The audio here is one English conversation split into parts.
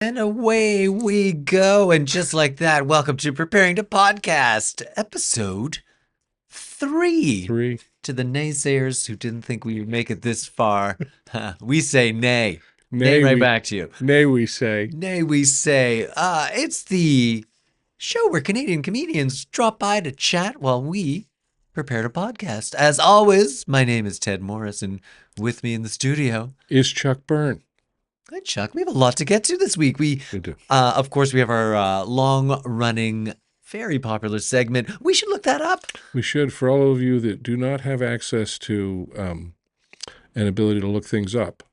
And away we go. And just like that, welcome to Preparing to Podcast, episode 3. Three. To the naysayers who didn't think we would make it this far, we say nay. Nay, Right back to you. Nay, we say. Nay, we say. It's the show where Canadian comedians drop by to chat while we prepare to podcast. As always, my name is Ted Morris, and with me in the studio Is Chuck Byrne. Hi, Chuck. We have a lot to get to this week. We do. Of course, we have our long-running, very popular segment. We should look that up. We should, for all of you that do not have access to an ability to look things up,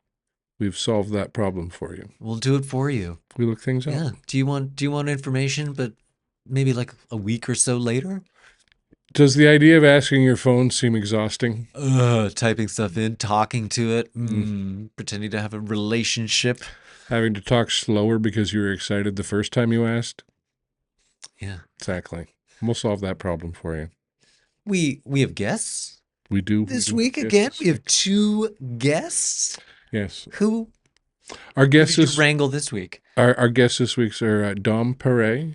we've solved that problem for you. We'll do it for you. We look things up. Yeah. Do you want information, but maybe like a week or so later? Does the idea of asking your phone seem exhausting? Typing stuff in, talking to it, pretending to have a relationship. Having to talk slower because you were excited the first time you asked? Yeah. Exactly. We'll solve that problem for you. We have guests. We do. This week again, we have 2 guests. Yes. Who our guests did you wrangle this week? Our guests this week are Pare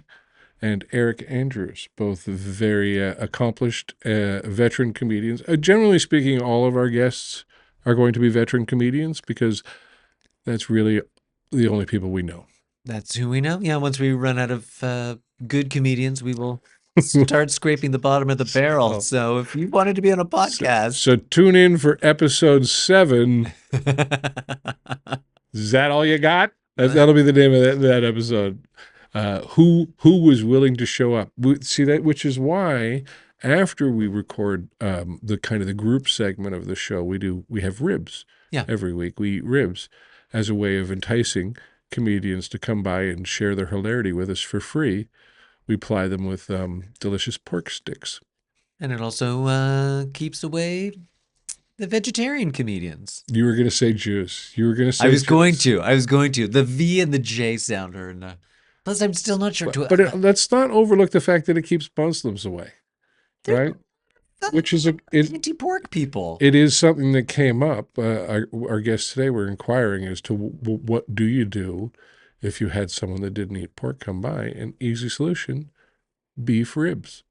and Eric Andrews, both very accomplished veteran comedians. Generally speaking, all of our guests are going to be veteran comedians because that's really the only people we know. That's who we know. Yeah, once we run out of good comedians, we will start scraping the bottom of the barrel. So if you wanted to be on a podcast. So tune in for episode 7. Is that all you got? That'll be the name of that episode. Who was willing to show up? See that, which is why after we record the group segment of the show, we have ribs. Yeah. Every week we eat ribs as a way of enticing comedians to come by and share their hilarity with us for free. We ply them with delicious pork sticks. And it also keeps away the vegetarian comedians. You were going to say Jews. You were going to say I was Jews. going to. The V and the J sound are in plus, I'm still not sure. But let's not overlook the fact that it keeps Muslims away, right? Which is anti-pork people. It is something that came up. Our guests today were inquiring as to what do you do if you had someone that didn't eat pork come by? An easy solution: beef ribs.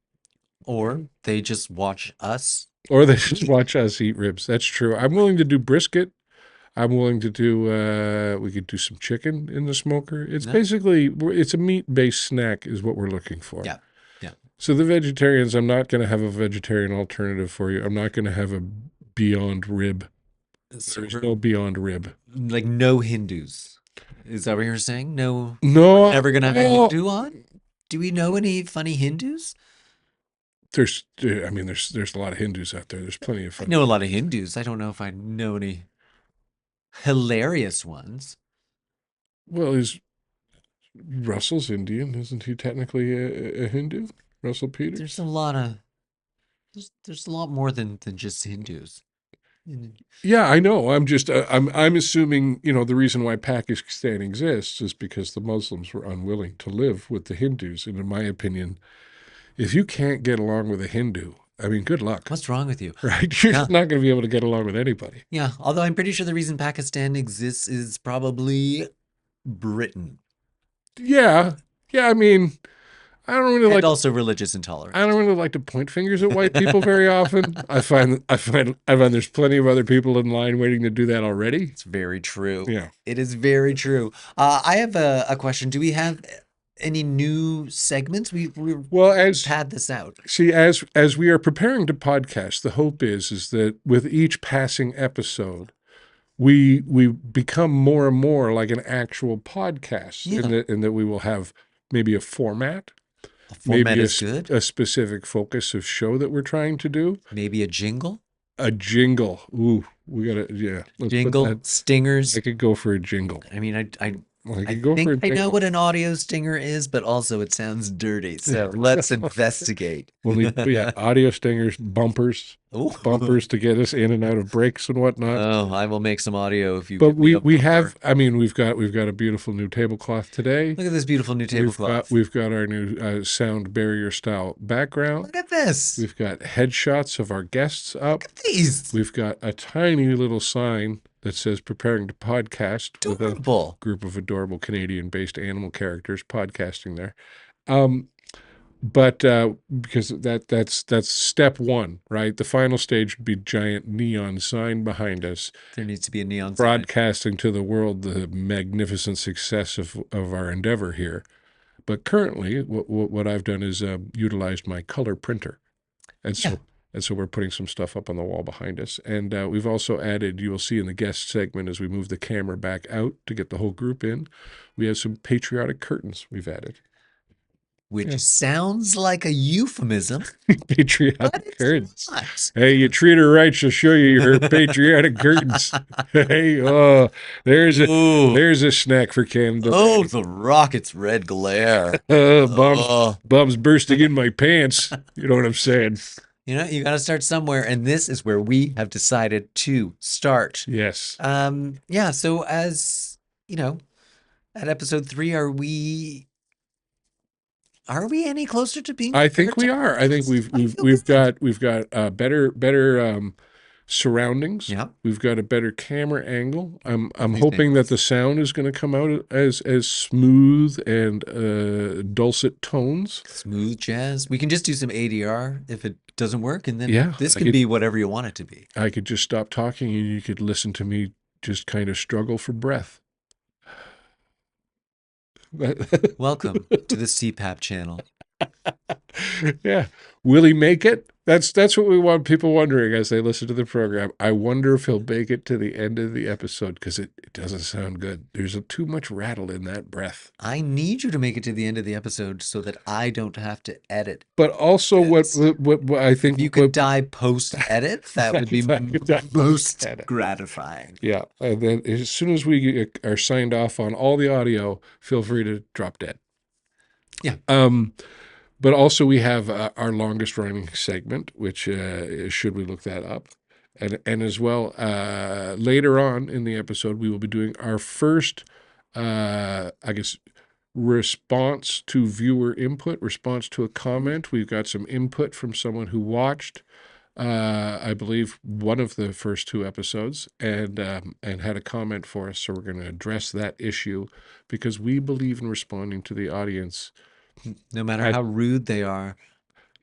Or they just watch us. Or they just watch us eat ribs. That's true. I'm willing to do brisket. I'm willing to do, we could do some chicken in the smoker. It's basically, it's a meat-based snack is what we're looking for. Yeah, yeah. So the vegetarians, I'm not going to have a vegetarian alternative for you. I'm not going to have a Beyond Rib. There's no Beyond Rib. Like no Hindus. Is that what you're saying? No. No. Never going to have a Hindu on? Do we know any funny Hindus? There's a lot of Hindus out there. There's plenty of fun. I know a lot of Hindus. I don't know if I know any hilarious ones. Well, Russell's Indian? Isn't he technically a Hindu? Russell Peters? There's a lot more than just Hindus. Yeah, I know. I'm just I'm assuming, the reason why Pakistan exists is because the Muslims were unwilling to live with the Hindus. And in my opinion, if you can't get along with a Hindu, I mean, good luck. What's wrong with you? Right? You're not going to be able to get along with anybody. Yeah, although I'm pretty sure the reason Pakistan exists is probably Britain. Yeah. Yeah, I mean, I don't really and also religious intolerance. I don't really like to point fingers at white people very often. I find there's plenty of other people in line waiting to do that already. It's very true. Yeah. It is very true. I have a question. Do we have any new segments? We've had this out. See, as we are preparing to podcast, the hope is that with each passing episode, we become more and more like an actual podcast, in that we will have maybe a format. A format maybe is good. A specific focus of show that we're trying to do. Maybe a jingle. A jingle. Ooh, we gotta jingle stingers. I could go for a jingle. I mean, I think I know what an audio stinger is, but also it sounds dirty. So let's investigate. Audio stingers, bumpers to get us in and out of breaks and whatnot. Oh, I will make some audio if you. But we have. I mean, we've got a beautiful new tablecloth today. Look at this beautiful new tablecloth. We've got our new sound barrier style background. Look at this. We've got headshots of our guests up. Look at these. We've got a tiny little sign that says preparing to podcast with a Adorable. group of adorable Canadian-based animal characters podcasting there. Um, but because that's step one, right? The final stage would be giant neon sign behind us, There needs to be a neon sign. broadcasting to the world the magnificent success of our endeavor here. But currently, what I've done is utilized my color printer, and Yeah. so we're putting some stuff up on the wall behind us, and we've also added. You will see in the guest segment as we move the camera back out to get the whole group in. We have some patriotic curtains we've added. Which Yeah, sounds like a euphemism, but patriotic it's curtains. not. Hey, you treat her right, she'll show you her patriotic curtains. Hey, oh, there's a Ooh. there's a snack for Canada. Oh, the rocket's red glare. Bombs, Oh. bombs bursting in my pants. You know what I'm saying? You know, you got to start somewhere, and this is where we have decided to start. Yes. Yeah, so as you know, at episode 3, are we any closer to being I prepared think to we are. I think podcast? I feel we've good. got better surroundings. Yeah, We've got a better camera angle. all I'm these hoping that the angles. sound is going to come out as smooth and dulcet tones. Smooth jazz. We can just do some ADR if it doesn't work, and then Yeah, this can be whatever you want it to be. I could just stop talking and you could listen to me just kind of struggle for breath. Welcome to the CPAP channel. Yeah. Will he make it? That's what we want people wondering as they listen to the program. I wonder if he'll make it to the end of the episode because it doesn't sound good. There's too much rattle in that breath. I need you to make it to the end of the episode so that I don't have to edit But also, this. what I think If you could what die post edit, that would be most at it. gratifying. Yeah, and then as soon as we are signed off on all the audio, feel free to drop dead. Yeah. But also we have our longest running segment, which should we look that up, and as well later on in the episode we will be doing our first, I guess, response to viewer input, response to a comment. We've got some input from someone who watched, I believe, one of the first 2 episodes and had a comment for us. So we're going to address that issue because we believe in responding to the audience. No matter At, how rude they are.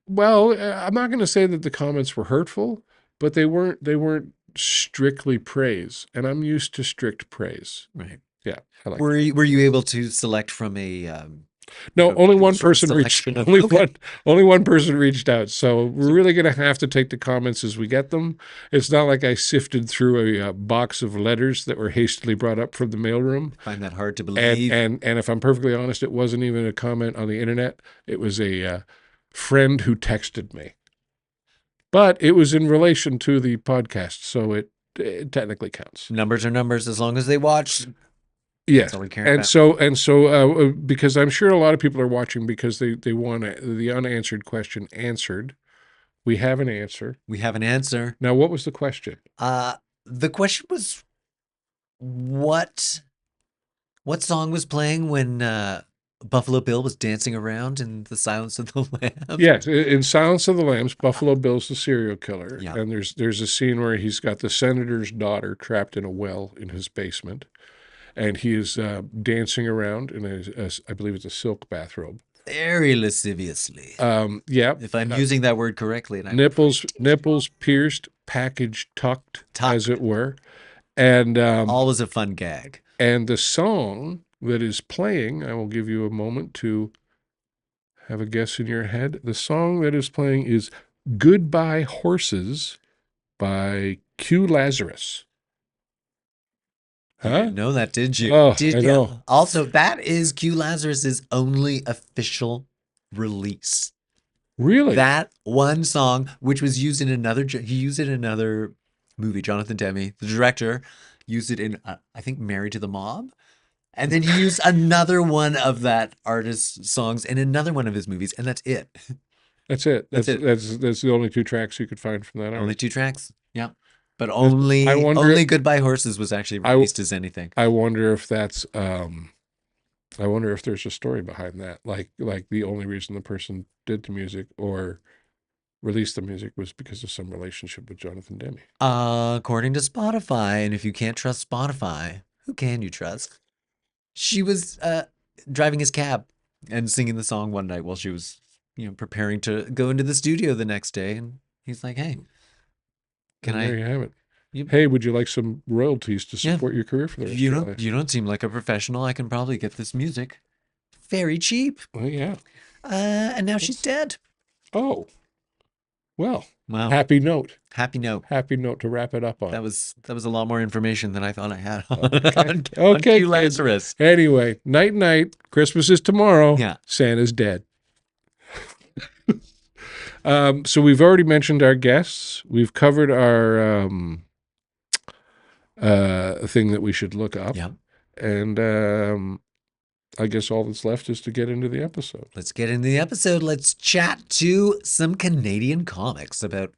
well, I'm not going to say that the comments were hurtful, but they weren't strictly praise, and I'm used to strict praise. Right. Yeah, I like Were that. you able to select from No, only one sort of person reached. selection of Only okay. one person reached out. So we're So really going to have to take the comments as we get them. It's not like I sifted through a box of letters that were hastily brought up from the mailroom. I find that hard to And believe. and if I'm perfectly honest, it wasn't even a comment on the internet. It was a friend who texted me. But it was in relation to the podcast, so it technically counts. Numbers are numbers as long as they watch. That's Yes, all we care and about. so because I'm sure a lot of people are watching because they want the unanswered question answered. We have an answer. We have an answer. Now, what was the question? The question was what song was playing when Buffalo Bill was dancing around in The Silence of the Lambs? Yes, in Silence of the Lambs, Buffalo Bill's the serial killer, Yeah. and there's a scene where he's got the senator's daughter trapped in a well in his basement, and he is dancing around in I believe it's a silk bathrobe. Very lasciviously. Yeah, If I'm using that word correctly, and I'm nipples pierced, package tucked, as tucked. it were, and Always a fun gag. and the song that is playing, I will give you a moment to have a guess in your head. The song that is playing is "Goodbye Horses" by Q Lazarus. You Huh? didn't know that, did you? Oh, I Did you? know. Also, that is Q Lazarus's only official release. Really? That one song, which was used in he used it in another movie, Jonathan Demme, the director, used it in, I think, Married to the Mob. And then he used another one of that artist's songs in another one of his movies, and that's it. That's it. That's it. That's the only 2 tracks you could find from that Only artist. 2 tracks. Yeah. But I only wonder. Goodbye Horses was actually I released as anything. I wonder if that's. I wonder if there's a story behind that, like the only reason the person did the music, or released the music was because of some relationship with Jonathan Demme. According to Spotify, and if you can't trust Spotify, who can you trust? She was driving his cab and singing the song one night while she was, preparing to go into the studio the next day. And he's like, "Hey, can And there I? you have it. You, Hey, would you like some royalties to Yeah. support your career for the rest you of your don't life? you don't seem like a professional. I can probably get this music very cheap." Well, yeah. And now she's dead. Oh, well, Wow. happy note. Happy note. Happy note to wrap it up on. That was a lot more information than I thought I had on, Okay. on Okay, Q kids. Lazarus. Anyway, night night. Christmas is tomorrow. Yeah. Santa's dead. So we've already mentioned our guests. We've covered our thing that we should look up. Yeah. And I guess all that's left is to get into the episode. Let's get into the episode. Let's chat to some Canadian comics about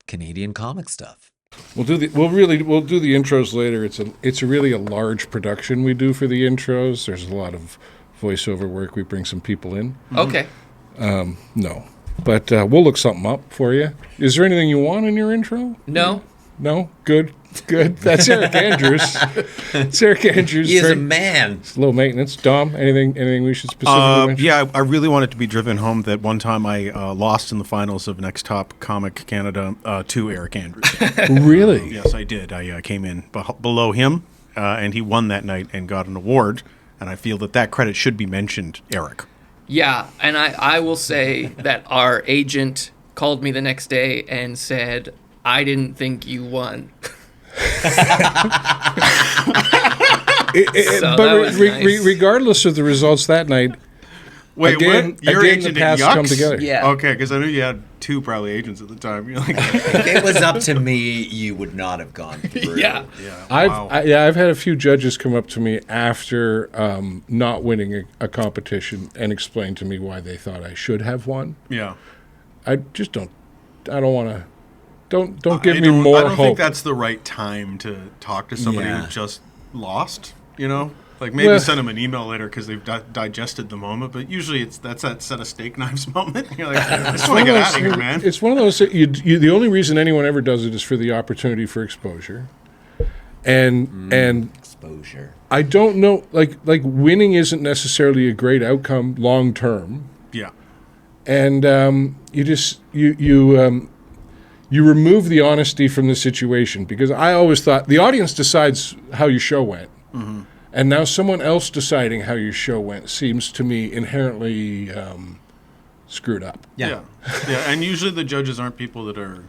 Canadian comic stuff. We'll do the intros later. It's really a large production we do for the intros. There's a lot of voiceover work. We bring some people in. Okay. No, but we'll look something up for you. Is there anything you want in your intro? No. No? Good. That's Eric Andrews. It's Eric Andrews. He is a man. It's low maintenance. Dom, anything we should specifically mention? Yeah, I really wanted to be driven home that one time I lost in the finals of Next Top Comic Canada to Eric Andrews. Really? Yes, I did. I came in below him, and he won that night and got an award. And I feel that credit should be mentioned, Eric. Yeah, and I will say that our agent called me the next day and said, "I didn't think you won." Regardless of the results that night, Wait, again, what? Your again agent the at paths Yucks? come together. Yeah. Okay, because I knew you had two probably agents at the time. You're like, If it was up to me, you would not have gone through. Yeah. yeah, I've had a few judges come up to me after not winning a competition and explain to me why they thought I should have won. yeah. I just don't. I don't want to. Don't give me more I don't hope. think that's the right time to talk to somebody Yeah. who just lost. You know, like maybe Well- send them an email later because they've digested the moment. But usually that's that set of steak knives moment. You're like, I just want to get out of here, man. It's one of those. The only reason anyone ever does it is for the opportunity for exposure, and Exposure. I don't know. Like winning isn't necessarily a great outcome long term. Yeah. And you remove the honesty from the situation, because I always thought the audience decides how your show went, and now someone else deciding how your show went seems to me inherently screwed up. Yeah. Yeah. And usually the judges aren't people that are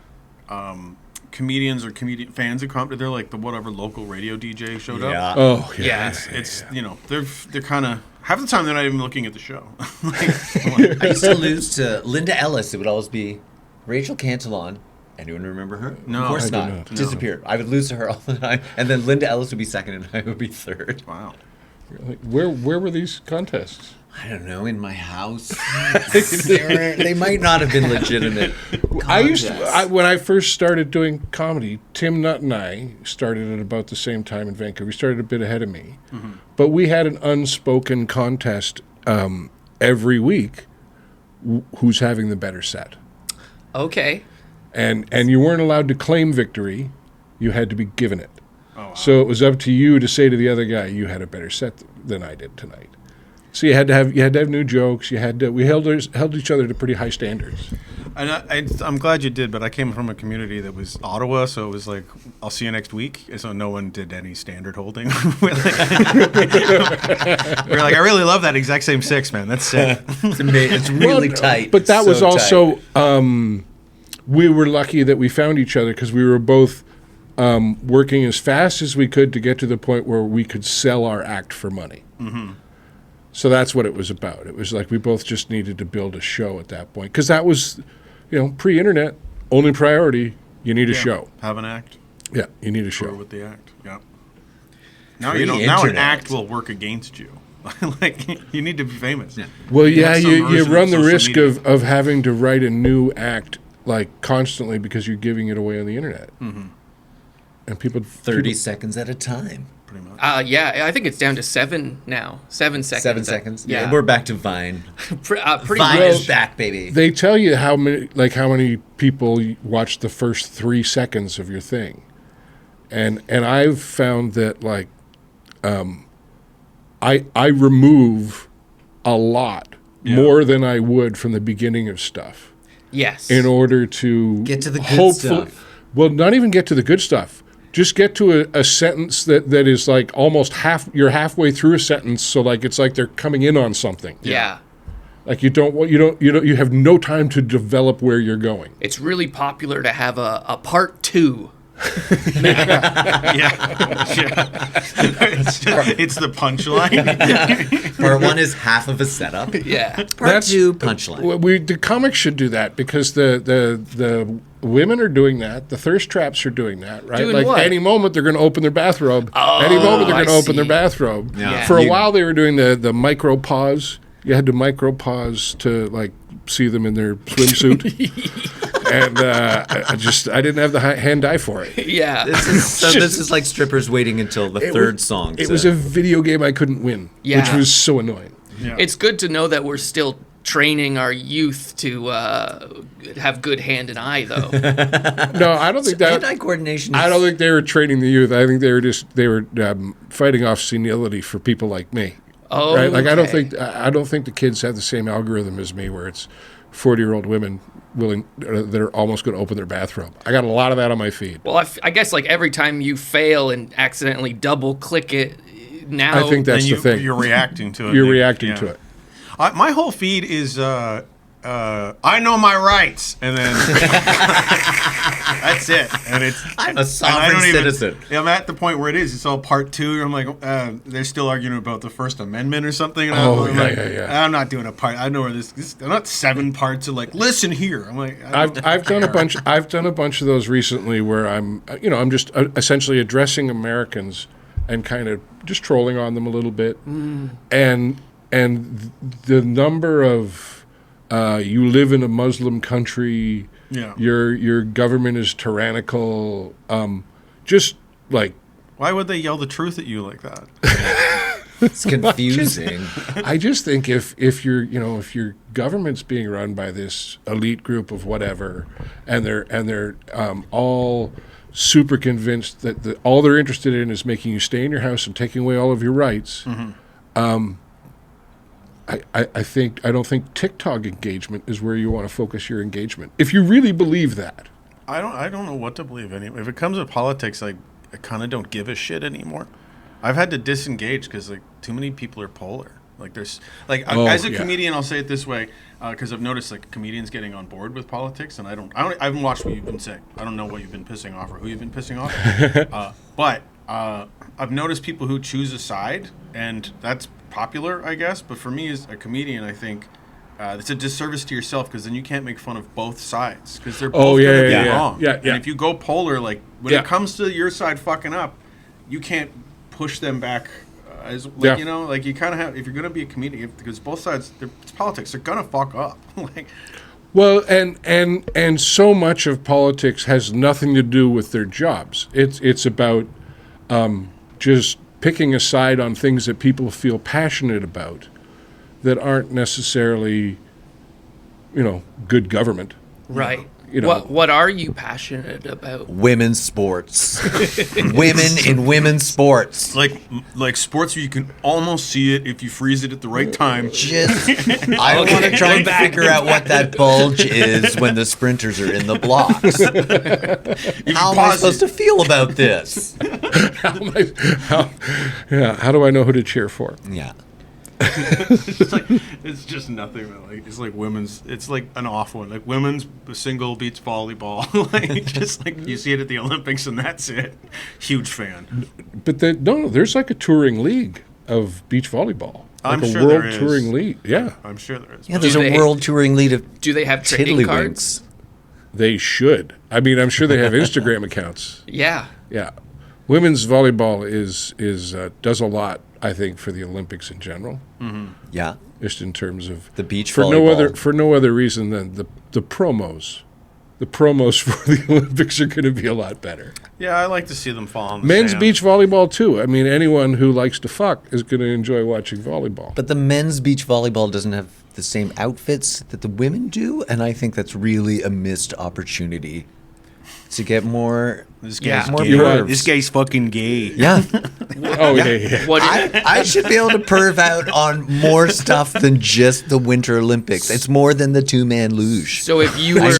comedians or comedian fans of comedy. They're like the whatever local radio DJ showed up. Yeah. Oh yeah, Yeah. It's they're kind of half the time they're not even looking at the show. I used to lose to Linda Ellis. It would always be Rachel Cantillon. Anyone remember her? No. Of course I do not. not. Disappeared. I would lose to her all the time. And then Linda Ellis would be second and I would be third. Wow. Like, where were these contests? I don't know, in my house. They might not have been legitimate. When I first started doing comedy, Tim Nutt and I started at about the same time in Vancouver. He started a bit ahead of me. But we had an unspoken contest every week, who's having the better set. Okay. And you weren't allowed to claim victory. You had to be given it. Oh, wow. So it was up to you to say to the other guy, you had a better set than I did tonight. So you had to have new jokes. We held each other to pretty high standards. And I'm glad you did, but I came from a community that was Ottawa, so it was like, I'll see you next week. So no one did any standard holding. We're like, I really love that exact same six, man. That's sick. It's really tight. But that It's was so also tight. we were lucky that we found each other because we were both working as fast as we could to get to the point where we could sell our act for money. So that's what it was about. It was like we both just needed to build a show at that point, because that was, pre-internet, only priority. You need a show. Have an act. Yeah, you need a Tour show. with the act. Yeah. Now you know. Now an Pre-internet. act will work against you. Like you need to be famous. Yeah. Well, You yeah, have some you version run of the social risk media. of having to write a new act like constantly because you're giving it away on the internet. And people 30 seconds at a time. pretty much. Yeah, I think it's down to 7 now. 7 seconds. 7 seconds. Yeah, We're back to Vine. pretty Vine much. is back, baby. They tell you how many people watch the first 3 seconds of your thing, and I've found that I remove a lot more than I would from the beginning of stuff Yes. in order to Get to the good stuff. Well, not even get to the good stuff. Just get to a sentence that is like almost you're halfway through a sentence, so like it's like they're coming in on something. Yeah. Like you have no time to develop where you're going. It's really popular to have a part 2. Yeah. It's the punchline. Part 1 is half of a setup. Yeah. Part 2, punchline. The comics should do that because the women are doing that. The thirst traps are doing that, right? Doing like what? any moment they're going to open their bathrobe. Any moment they're I going to open their see. bathrobe. Yeah. For a You- while they were doing the micro pause. You had to micro pause to like see them in their swimsuit. And I didn't have the hand-eye for it. Yeah. This is like strippers waiting until the third song. It was a video game I couldn't win, which Yeah. was so annoying. Yeah. It's good to know that we're still training our youth to have good hand and eye, though. No, I don't think that. hand-eye coordination. I don't think they were training the youth. I think they were fighting off senility for people like me. Oh, Right? Like okay. I don't think the kids have the same algorithm as me, where it's 40-year-old women that are almost going to open their bathrobe. I got a lot of that on my feed. Well, I guess like every time you fail and accidentally double click it, now I think that's And the thing. You're reacting to it. You're reacting to it. My whole feed is I know my rights, and then that's it. And it's I'm a and I sovereign don't even- citizen. I'm at the point where it is. It's all part 2. I'm like, they're still arguing about the First Amendment or something. And Oh, I'm yeah, like, yeah. I'm not doing a part. I know where this. I'm not 7 parts of like, listen here. I'm like, I've done a bunch. I've done a bunch of those recently, where I'm just essentially addressing Americans and kind of just trolling on them a little bit, and the number of you live in a Muslim country, Yeah. your government is tyrannical, just like why would they yell the truth at you like that? It's confusing. I just think if your government's being run by this elite group of whatever, and they're all super convinced that all they're interested in is making you stay in your house and taking away all of your rights. I don't think TikTok engagement is where you want to focus your engagement. If you really believe that. I don't know what to believe anymore. If it comes to politics, I kind of don't give a shit anymore. I've had to disengage because like too many people are polar. Like there's like as a comedian, I'll say it this way because I've noticed like comedians getting on board with politics, and I haven't watched what you've been saying. I don't know what you've been pissing off or who you've been pissing off. But I've noticed people who choose a side, and that's popular, I guess. But for me as a comedian, I think it's a disservice to yourself because then you can't make fun of both sides because they're both going to be wrong. Yeah. And if you go polar, like when it comes to your side fucking up, you can't push them back. Like you kind of have, if you're going to be a comedian, because both sides, it's politics, they're going to fuck up. Like, Well, and so much of politics has nothing to do with their jobs. It's about just picking a side on things that people feel passionate about that aren't necessarily, good government. right. You know. What are you passionate about? Women's sports. Women in women's sports. like sports where you can almost see it if you freeze it at the right time. Just, I want to try and figure out what that bulge is when the sprinters are in the blocks. How am I supposed to feel about this? How do I know who to cheer for? Yeah. It's just nothing. Like it's like women's. It's like an off one. Like women's single beats volleyball. Like just like you see it at the Olympics and that's it. Huge fan. But there's like a touring league of beach volleyball. I'm like sure a world there is. touring league. Yeah, I'm sure there is. Yeah, there's Do a they- world touring lead of Do they have trading cards? tiddlywinks. they should. I mean, I'm sure they have Instagram accounts. Yeah. Yeah, women's volleyball does a lot, I think, for the Olympics in general. Yeah. Just in terms of The beach for volleyball. no other reason than the promos the promos for the Olympics are going to be a lot better. Yeah, I like to see them fall on the Men's sand. beach volleyball, too. I mean, anyone who likes to fuck is going to enjoy watching volleyball. But the men's beach volleyball doesn't have the same outfits that the women do, and I think that's really a missed opportunity to get more. This Yeah. guy's More gay. pervs. This guy's fucking gay. Yeah, Oh, yeah. What? I should be able to perv out on more stuff than just the Winter Olympics. It's more than the two-man luge. So if you were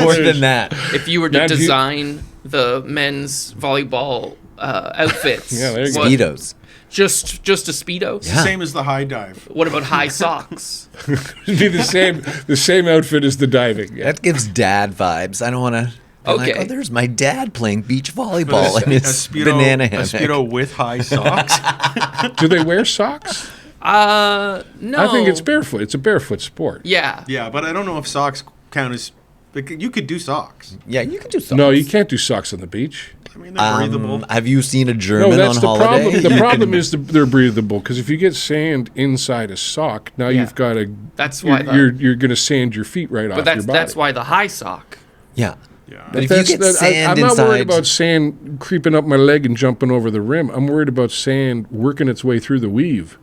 More than that. if you were to Now, do you- design the men's volleyball outfits, Yeah, there you go. what- Speedos. just a speedo. Yeah. Same as the high dive. What about high socks? It'd be the same outfit as the diving. Yeah. That gives dad vibes. I don't want to. Like, Okay. oh, there's my dad playing beach volleyball in a his speedo, banana a hammock. speedo with high socks. Do they wear socks? No. I think it's barefoot. It's a barefoot sport. Yeah. Yeah, but I don't know if socks count as. Like, you could do socks. Yeah, you can do socks. No, you can't do socks on the beach. I mean, they're breathable. Have you seen a No, German that's on the holiday? problem. The You problem can- is they're breathable because if you get sand inside a sock, now Yeah. you've got to. That's why you're going to sand your feet right off But your body. that's why the high sock. Yeah. Yeah. But if you get sand I'm not inside, worried about sand creeping up my leg and jumping over the rim. I'm worried about sand working its way through the weave.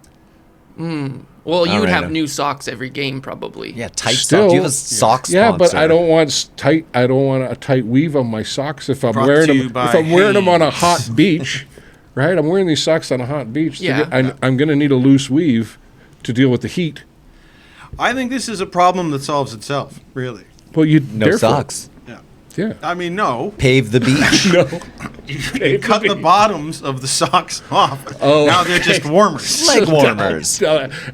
Well, you would Alright. have new socks every game, probably. yeah, tight Still- socks. Do you have a sock Yeah, but sponsor? I don't want tight. I don't want a tight weave on my socks if I'm Brought wearing to you them. by If I'm wearing them on a Hanes. hot beach, right? I'm wearing these socks on a hot beach. Yeah. I'm going to need a loose weave to deal with the heat. I think this is a problem that solves itself, really. Well, you No barefoot. socks. Yeah. Yeah. I mean, no. Pave the beach. No. You cut the bottoms of the socks off. Oh, Now they're just warmers. Leg warmers.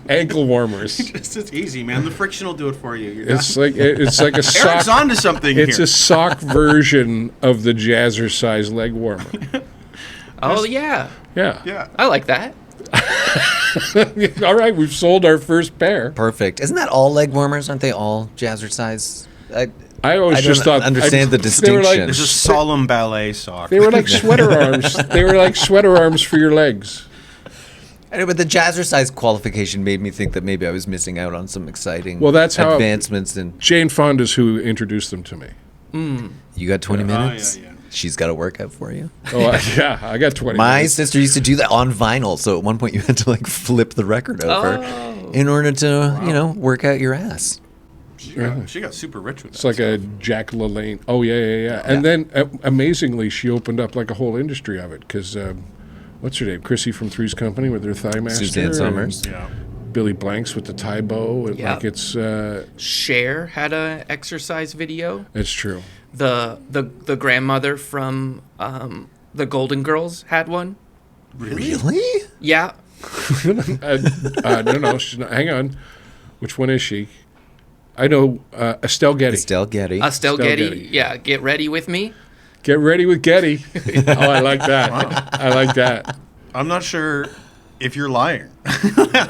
Ankle warmers. It's easy, man. The friction will do it for you. You're It's like a Eric's sock. onto something It's here. a sock version of the jazzercise leg warmer. Oh yeah. Yeah. yeah. I like that. All right, we've sold our first pair. Perfect. Isn't that all leg warmers? Aren't they all jazzercise? I always I just don't thought understand the they were distinction. It's a solemn ballet sock. They were like sweater arms. They were like sweater arms for your legs. Anyway, but the jazzercise qualification made me think that maybe I was missing out on some exciting Well, that's how- advancements. And Jane Fonda's who introduced them to me. you got 20 minutes? yeah. She's got a workout for you. Oh, yeah, I got 20 My minutes. sister used to do that on vinyl. So at one point you had to like flip the record over Oh. in order to, work out your ass. She got super rich with that. It's like a Jack LaLanne. Oh, yeah. And then, amazingly, she opened up like a whole industry of it because, what's her name? Chrissy from Three's Company with her Thigh Master. Suzanne and Summers. Yeah. Billy Blanks with the tie bow. And Yeah. like it's Cher had a exercise video. true. The grandmother from the Golden Girls had one. Really? Yeah. No, she's not. Hang on. Which one is she? I know Estelle Getty. Estelle Getty. Estelle Getty. Getty. Yeah. Get ready with me. Get ready with Getty. Oh, I like that. I like that. I'm not sure if you're lying.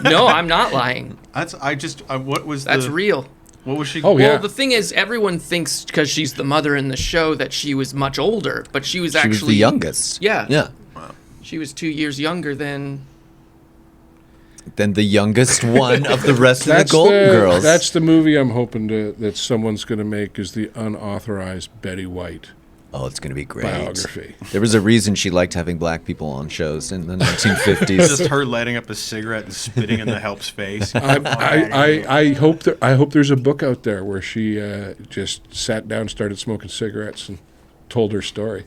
No, I'm not lying. What was That's real. What was she? Oh, yeah. Well, the thing is, everyone thinks because she's the mother in the show that she was much older, but she was She actually was the youngest. Yeah. Yeah. She was 2 years younger than. Then the youngest one of the rest of the Golden Girls. That's the movie I'm hoping that someone's going to make is the unauthorized Betty White Oh, it's going to be great. biography. There was a reason she liked having black people on shows in the 1950s. Just her lighting up a cigarette and spitting in the help's face. I hope there's a book out there where she just sat down, started smoking cigarettes, and told her story.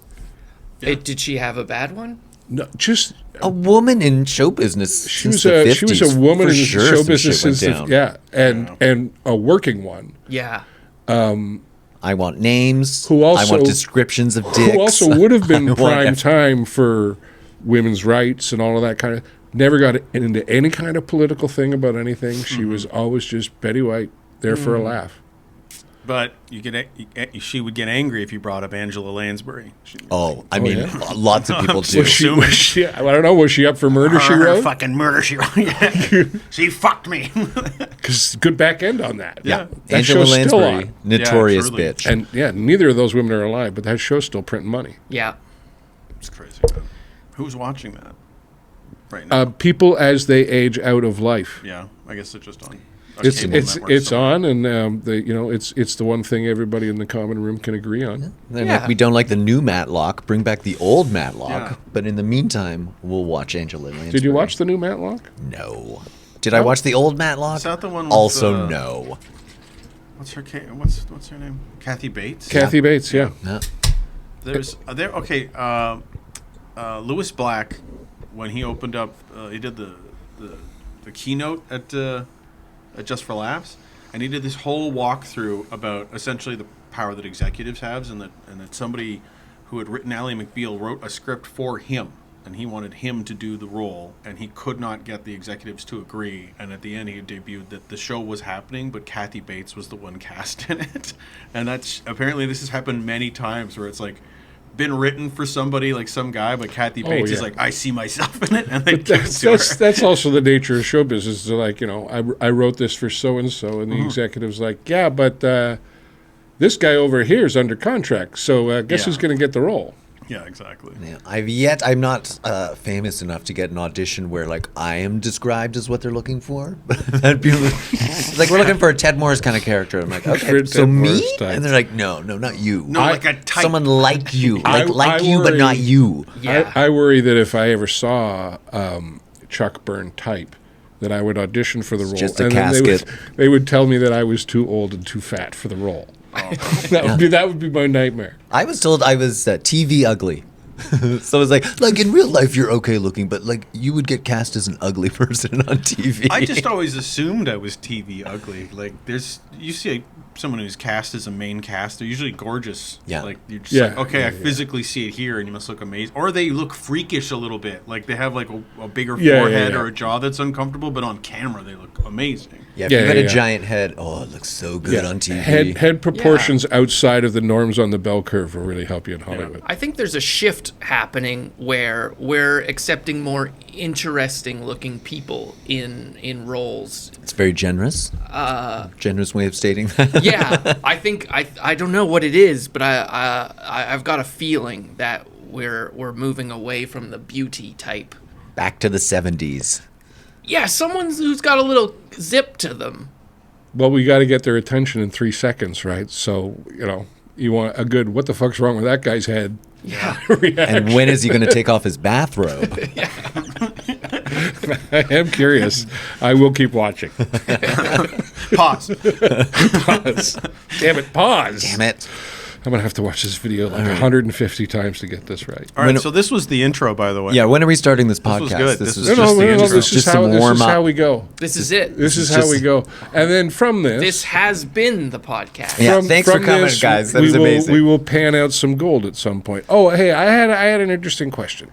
Did she have a bad one? No, just A woman in show business she since was the a 50s. she was a woman for in the sure show some business shit went since down. and a working one Yeah. I want names. Who also- I want descriptions of dicks. who also would have been I want prime ev- time for women's rights and all of that kind of. Never got into any kind of political thing about anything. She was always just Betty White, there for a laugh. But she would get angry if you brought up Angela Lansbury. Oh, I mean, yeah? lots of people do. Was she, I don't know. Was she up for murder? She wrote fucking murder she wrote. She fucked me. because good back end on that. Yeah, That Angela show's still Lansbury, on. notorious truly. bitch. And yeah, neither of those women are alive, but that show's still printing money. Yeah. It's crazy. Man. Who's watching that right now? People as they age out of life. Yeah, I guess it's just on. a It's cable it's network it's somewhere. on, and it's the one thing everybody in the common room can agree on. Then Yeah. if we don't like the new Matlock, bring back the old Matlock. Yeah. But in the meantime, we'll watch Angela Lansbury. Did you watch the new Matlock? No. Did I watch the old Matlock? Is that the one with, Also, no. What's her name? Kathy Bates. Kathy Bates, yeah. No. There's there. Okay. Lewis Black, when he opened up, he did the keynote at Just for Laughs, and he did this whole walkthrough about essentially the power that executives have, and that somebody who had written Ally McBeal wrote a script for him, and he wanted him to do the role, and he could not get the executives to agree. And at the end, he debuted that the show was happening, but Kathy Bates was the one cast in it. And that's apparently this has happened many times where it's like been written for somebody like some guy, but Kathy Bates is yeah. like, I see myself in it, and they But give it to her. that's also the nature of show business. They're like, I wrote this for so and so, and the executive's like, yeah, but this guy over here is under contract, so guess Yeah. who's going to get the role? Yeah, exactly. Yeah, I'm not famous enough to get an audition where like I am described as what they're looking for. That'd be like we're looking for a Ted Morris kind of character. I'm like, For okay, a so Ted me? Morris type. And they're like, no, not you. No, like a type. Someone like you, I like you, but worry- not you. Yeah. I worry that if I ever saw Chuck Byrne type, that I would audition for the role, just a and casket. then they would tell me that I was too old and too fat for the role. That would be my nightmare. I was told I was TV ugly. So it's like in real life you're okay looking, but like you would get cast as an ugly person on TV. I just always assumed I was TV ugly. Like, you see someone who's cast as a main cast, they're usually gorgeous. Yeah. Like, you're just Yeah, like, okay, yeah, I physically see it here, and you must look amazing. Or they look freakish a little bit. Like, they have like a bigger Yeah, yeah, forehead yeah. or a jaw that's uncomfortable, but on camera they look amazing. yeah, if Yeah, you've got yeah, a yeah. giant head, oh, it looks so good on TV. Head proportions outside of the norms on the bell curve will really help you in Hollywood. I think there's a shift happening where we're accepting more interesting looking people in roles. It's very generous. Generous way of stating that. Yeah, I think I don't know what it is, but I've got a feeling that we're moving away from the beauty type. Back to the 70s. Yeah, someone who's got a little zip to them. Well, we got to get their attention in 3 seconds, right? So, you want a good, what the fuck's wrong with that guy's head? Yeah. And when is he going to take off his bathrobe? I am curious. I will keep watching. Pause. Pause. Damn it, pause. Damn it. I'm going to have to watch this video like 150 times to get this right. All right, so this was the intro, by the way. Yeah, when are we starting this podcast? was good. This This is was just the intro. This is Just some how warm-up. we go. This is it. This is is how just- we go. And then from this... This has been the podcast. Yeah, thanks for coming, guys. That was amazing. We will pan out some gold at some point. Oh, hey, I had an interesting question.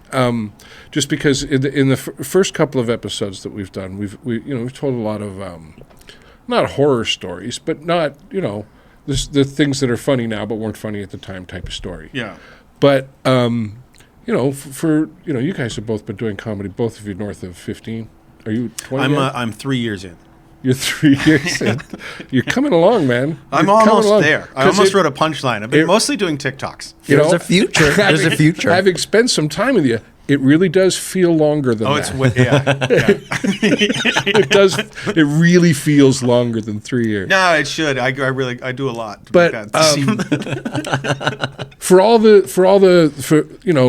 Just because in the first couple of episodes that we've done, we've told a lot of not horror stories, but not the things that are funny now but weren't funny at the time type of story. Yeah. But for you guys have both been doing comedy, both of you north of 15. Are you 20? yet? I'm 3 years in. You're 3 years in. You're coming along, man. I'm You're coming almost along. there. I 'Cause almost it- wrote a punchline. I've been mostly doing TikToks. There's a future. There's a future. Having spent some time with you, it really does feel longer than Oh, that. It does. It really feels longer than 3 years. No, it should. I do a lot. To But, make that seem- For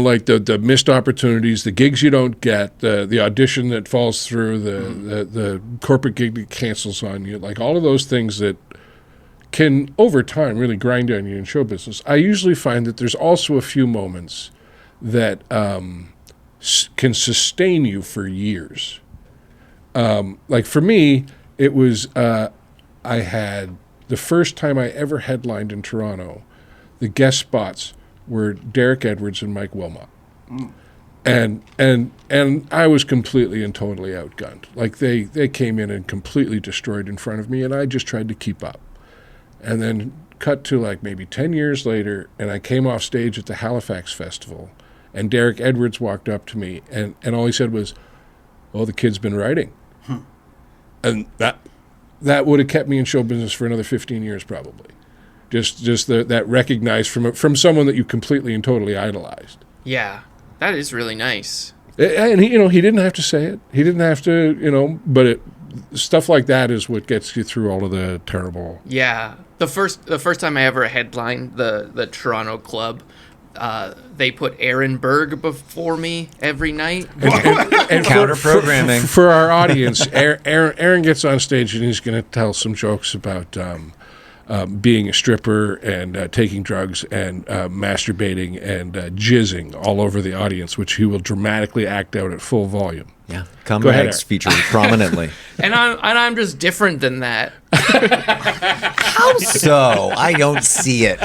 like the missed opportunities, the gigs you don't get, the audition that falls through, the corporate gig that cancels on you, like all of those things that can over time really grind on you in show business. I usually find that there's also a few moments that can sustain you for years. Like for me, it was I had the first time I ever headlined in Toronto. The guest spots were Derek Edwards and Mike Wilmot. And I was completely and totally outgunned. Like they came in and completely destroyed in front of me, and I just tried to keep up. And then cut to like maybe 10 years later, and I came off stage at the Halifax Festival, and Derek Edwards walked up to me, and all he said was, "Oh, the kid's been writing." And that would have kept me in show business for another 15 years probably. Just that recognized from someone that you completely and totally idolized. Yeah, that is really nice. And he didn't have to say it. He didn't have to, but stuff like that is what gets you through all of the terrible. Yeah, the first time I ever headlined the Toronto club, they put Aaron Berg before me every night. And Counter programming. For our audience, Aaron gets on stage and he's going to tell some jokes about being a stripper and taking drugs and masturbating and jizzing all over the audience, which he will dramatically act out at full volume. Yeah, Cum Go ahead, Rags Eric. featured prominently. And I'm just different than that. How so? I don't see it.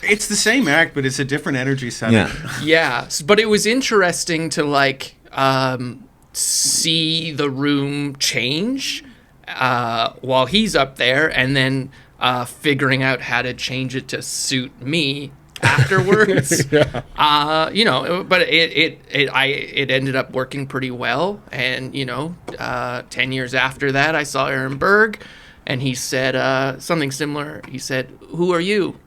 It's the same act, but it's a different energy setting. Yeah. Yeah, but it was interesting to like see the room change while he's up there, and then figuring out how to change it to suit me afterwards. You know, but it ended up working pretty well. And you know, 10 years after that, I saw Aaron Berg, and he said something similar. He said, "Who are you?"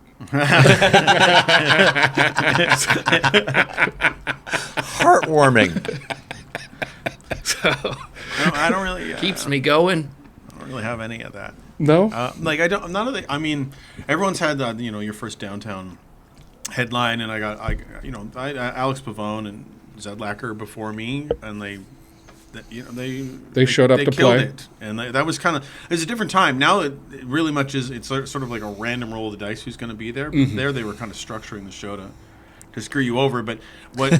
Heartwarming. So I don't really keeps me going. I don't really have any of that. No? Like I don't. None of the. I mean, everyone's had the your first downtown headline, and I Alex Pavone and Zed Lacker before me, and they showed up to killed play. it, and that was kind of. It's a different time now. It really much is. It's sort of like a random roll of the dice who's going to be there. Mm-hmm. There they were kind of structuring the show to screw you over, but what?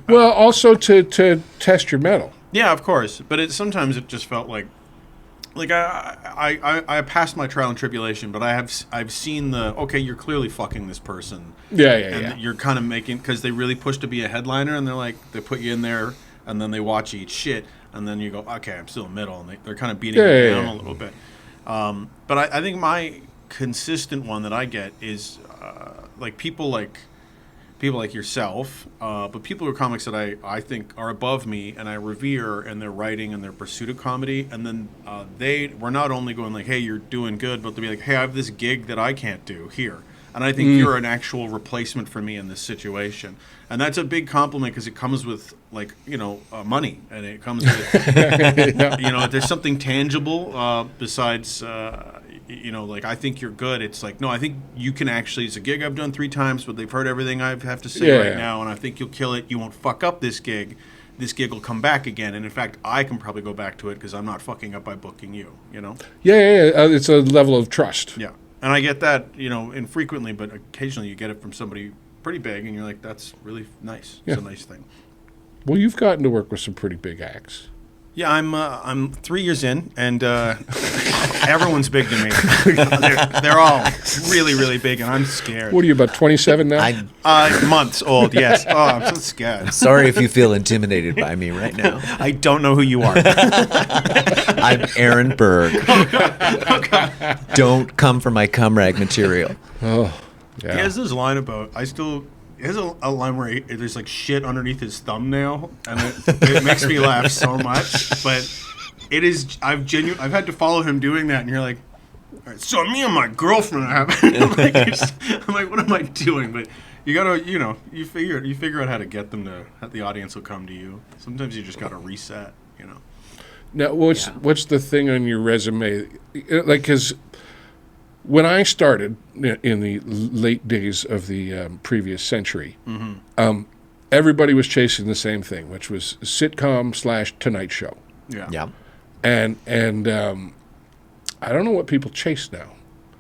Well, also to test your mettle. Yeah, of course. But sometimes it just felt like I passed my trial and tribulation, but I've seen you're clearly fucking this person. Yeah. You're kind of making, because they really push to be a headliner, and they put you in there, and then they watch you eat shit, and then you go, okay, I'm still in the middle, and they're kind of beating you down a little bit. But I think my consistent one that I get is people like yourself, but people who are comics that I think are above me and I revere in their writing and their pursuit of comedy, and then they were not only going like, hey, you're doing good, but they'll be like, hey, I have this gig that I can't do here, and I think you're an actual replacement for me in this situation. And that's a big compliment, because it comes with money, and it comes with there's something tangible besides I think you're good. It's like, no, I think you can actually. It's a gig I've done 3 times, but they've heard everything I have to say now, and I think you'll kill it. You won't fuck up this gig. This gig will come back again, and in fact, I can probably go back to it because I'm not fucking up by booking you. Yeah. It's a level of trust. Yeah, and I get that infrequently, but occasionally you get it from somebody pretty big, and you're like, that's really nice. Yeah. It's a nice thing. Well, you've gotten to work with some pretty big acts. Yeah, I'm 3 years in, and everyone's big to me. They're all really, really big, and I'm scared. What are you, about 27 now? Months old, yes. Oh, I'm so scared. Sorry if you feel intimidated by me right now. I don't know who you are. I'm Aaron Berg. Don't come for my cum rag material. Oh, yeah. He has this line about, he has a line where there's like shit underneath his thumbnail, and it makes me laugh so much. But it is, I've had to follow him doing that, and you're like, all right, so me and my girlfriend have. I'm like, what am I doing? But you gotta, you figure out how to get them to, how the audience will come to you. Sometimes you just gotta reset, Now, what's the thing on your resume? Like, because when I started in the late days of the previous century, everybody was chasing the same thing, which was sitcom / Tonight Show. Yeah. And I don't know what people chase now.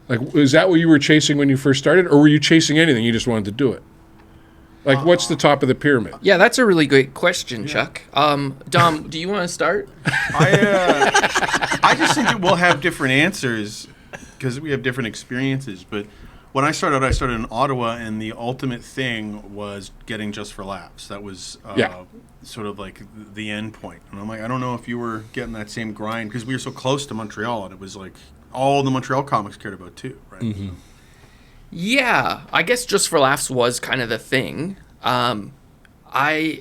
Like, is that what you were chasing when you first started, or were you chasing anything? You just wanted to do it. Like, what's the top of the pyramid? Yeah, that's a really great question, Chuck. Dom, do you want to start? I just think that we'll have different answers because we have different experiences. But when I started in Ottawa, and the ultimate thing was getting Just for Laughs. That was sort of like the end point. And I'm like, I don't know if you were getting that same grind, because we were so close to Montreal, and it was like all the Montreal comics cared about too, right? Mm-hmm. Yeah, I guess Just for Laughs was kind of the thing. I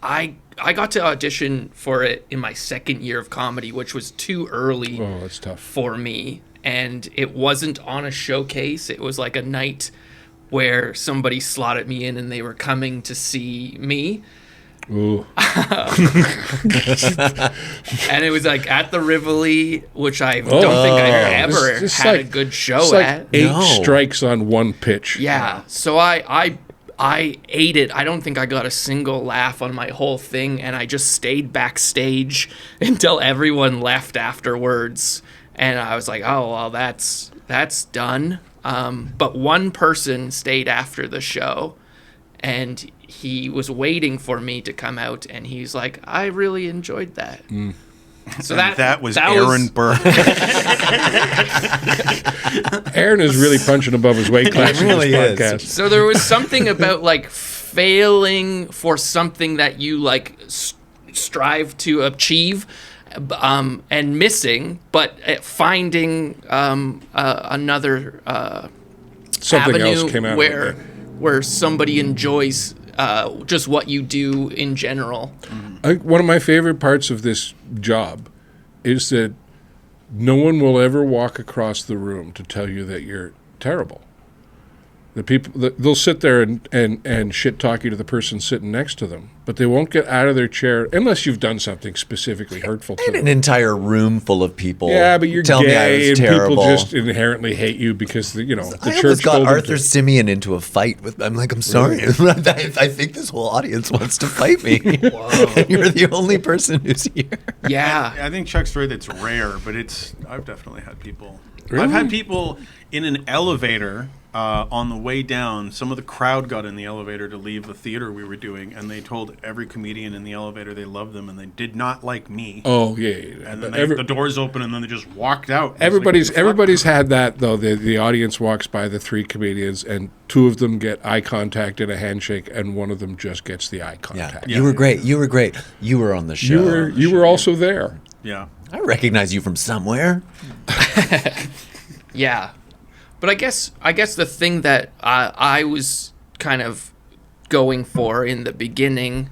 got to audition for it in my second year of comedy, which was too early Oh, that's tough. for me. And it wasn't on a showcase. It was like a night where somebody slotted me in and they were coming to see me. Ooh. And it was like at the Rivoli, which I don't think I ever It's had like- a good It's show like at. 8 No. strikes on one pitch. Yeah. So I ate it. I don't think I got a single laugh on my whole thing, and I just stayed backstage until everyone left afterwards. And I was like, oh well, that's done. But one person stayed after the show, and he was waiting for me to come out, and he's like, I really enjoyed that. So that was Aaron Burr. Aaron is really punching above his weight class in really this is. podcast. So there was something about like failing for something that you like strive to achieve, and missing, but finding another Something avenue else came out where of it. where somebody enjoys just what you do in general. I think one of my favorite parts of this job is that no one will ever walk across the room to tell you that you're terrible. The people they'll sit there and shit talk you to the person sitting next to them, but they won't get out of their chair unless you've done something specifically hurtful to And them. an entire room full of people. Yeah, but you're tell me I gay was and terrible. people just inherently hate you because the I church almost got told them Arthur to. Simeon into a fight with. I'm like, I'm sorry. I think this whole audience wants to fight me. And you're the only person who's here. Yeah. I think Chuck's right. It's rare, but I've definitely had people. Really? I've had people in an elevator on the way down. Some of the crowd got in the elevator to leave the theater we were doing, and they told every comedian in the elevator they loved them, and they did not like me. Oh yeah, And but then the doors open, and then they just walked out. And it's like, everybody's what the fuck? everybody's had that though. The audience walks by the 3 comedians, and 2 of them get eye contact and a handshake, and one of them just gets the eye Yeah. contact. You were great. You were great. You were on the show. You were also there. Yeah. I recognize you from somewhere. Yeah, but I guess the thing that I was kind of going for in the beginning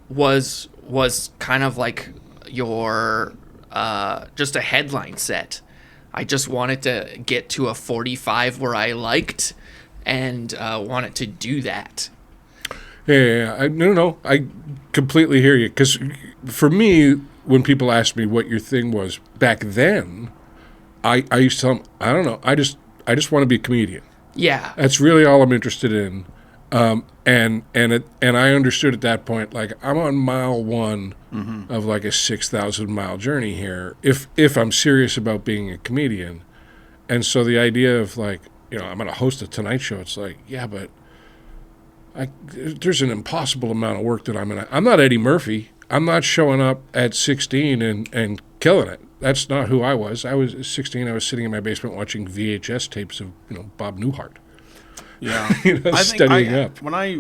was kind of like your just a headline set. I just wanted to get to a 45 where I liked, and wanted to do that. Yeah. No. I completely hear you. Because for me, when people ask me what your thing was back then, I used to tell them, I don't know. I just want to be a comedian. Yeah, That's really all I'm interested in. And I understood at that point, like I'm on mile 1 of like a 6,000 mile journey here. If I'm serious about being a comedian, and so the idea of like, I'm going to host a Tonight Show. It's like, yeah, but there's an impossible amount of work that I'm not Eddie Murphy. I'm not showing up at 16 and killing it. That's not who I was. I was 16. I was sitting in my basement watching VHS tapes of Bob Newhart. Yeah. Studying up. When I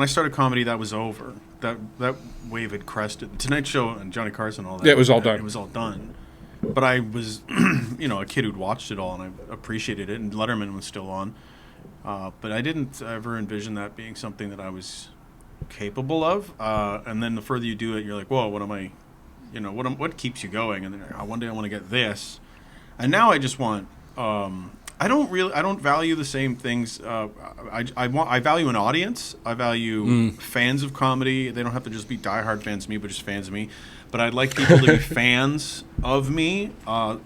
started comedy, that was over. That wave had crested. The Tonight Show and Johnny Carson, all that. Yeah, it was all done. It was all done. But I was, a kid who'd watched it all, and I appreciated it. And Letterman was still on. But I didn't ever envision that being something that I was capable of. And then the further you do it, you're like, whoa, what am I? What keeps you going? And then one day I want to get this. And now I just want. I don't value the same things. I value an audience. I value fans of comedy. They don't have to just be diehard fans of me, but just fans of me. But I'd like people to be fans of me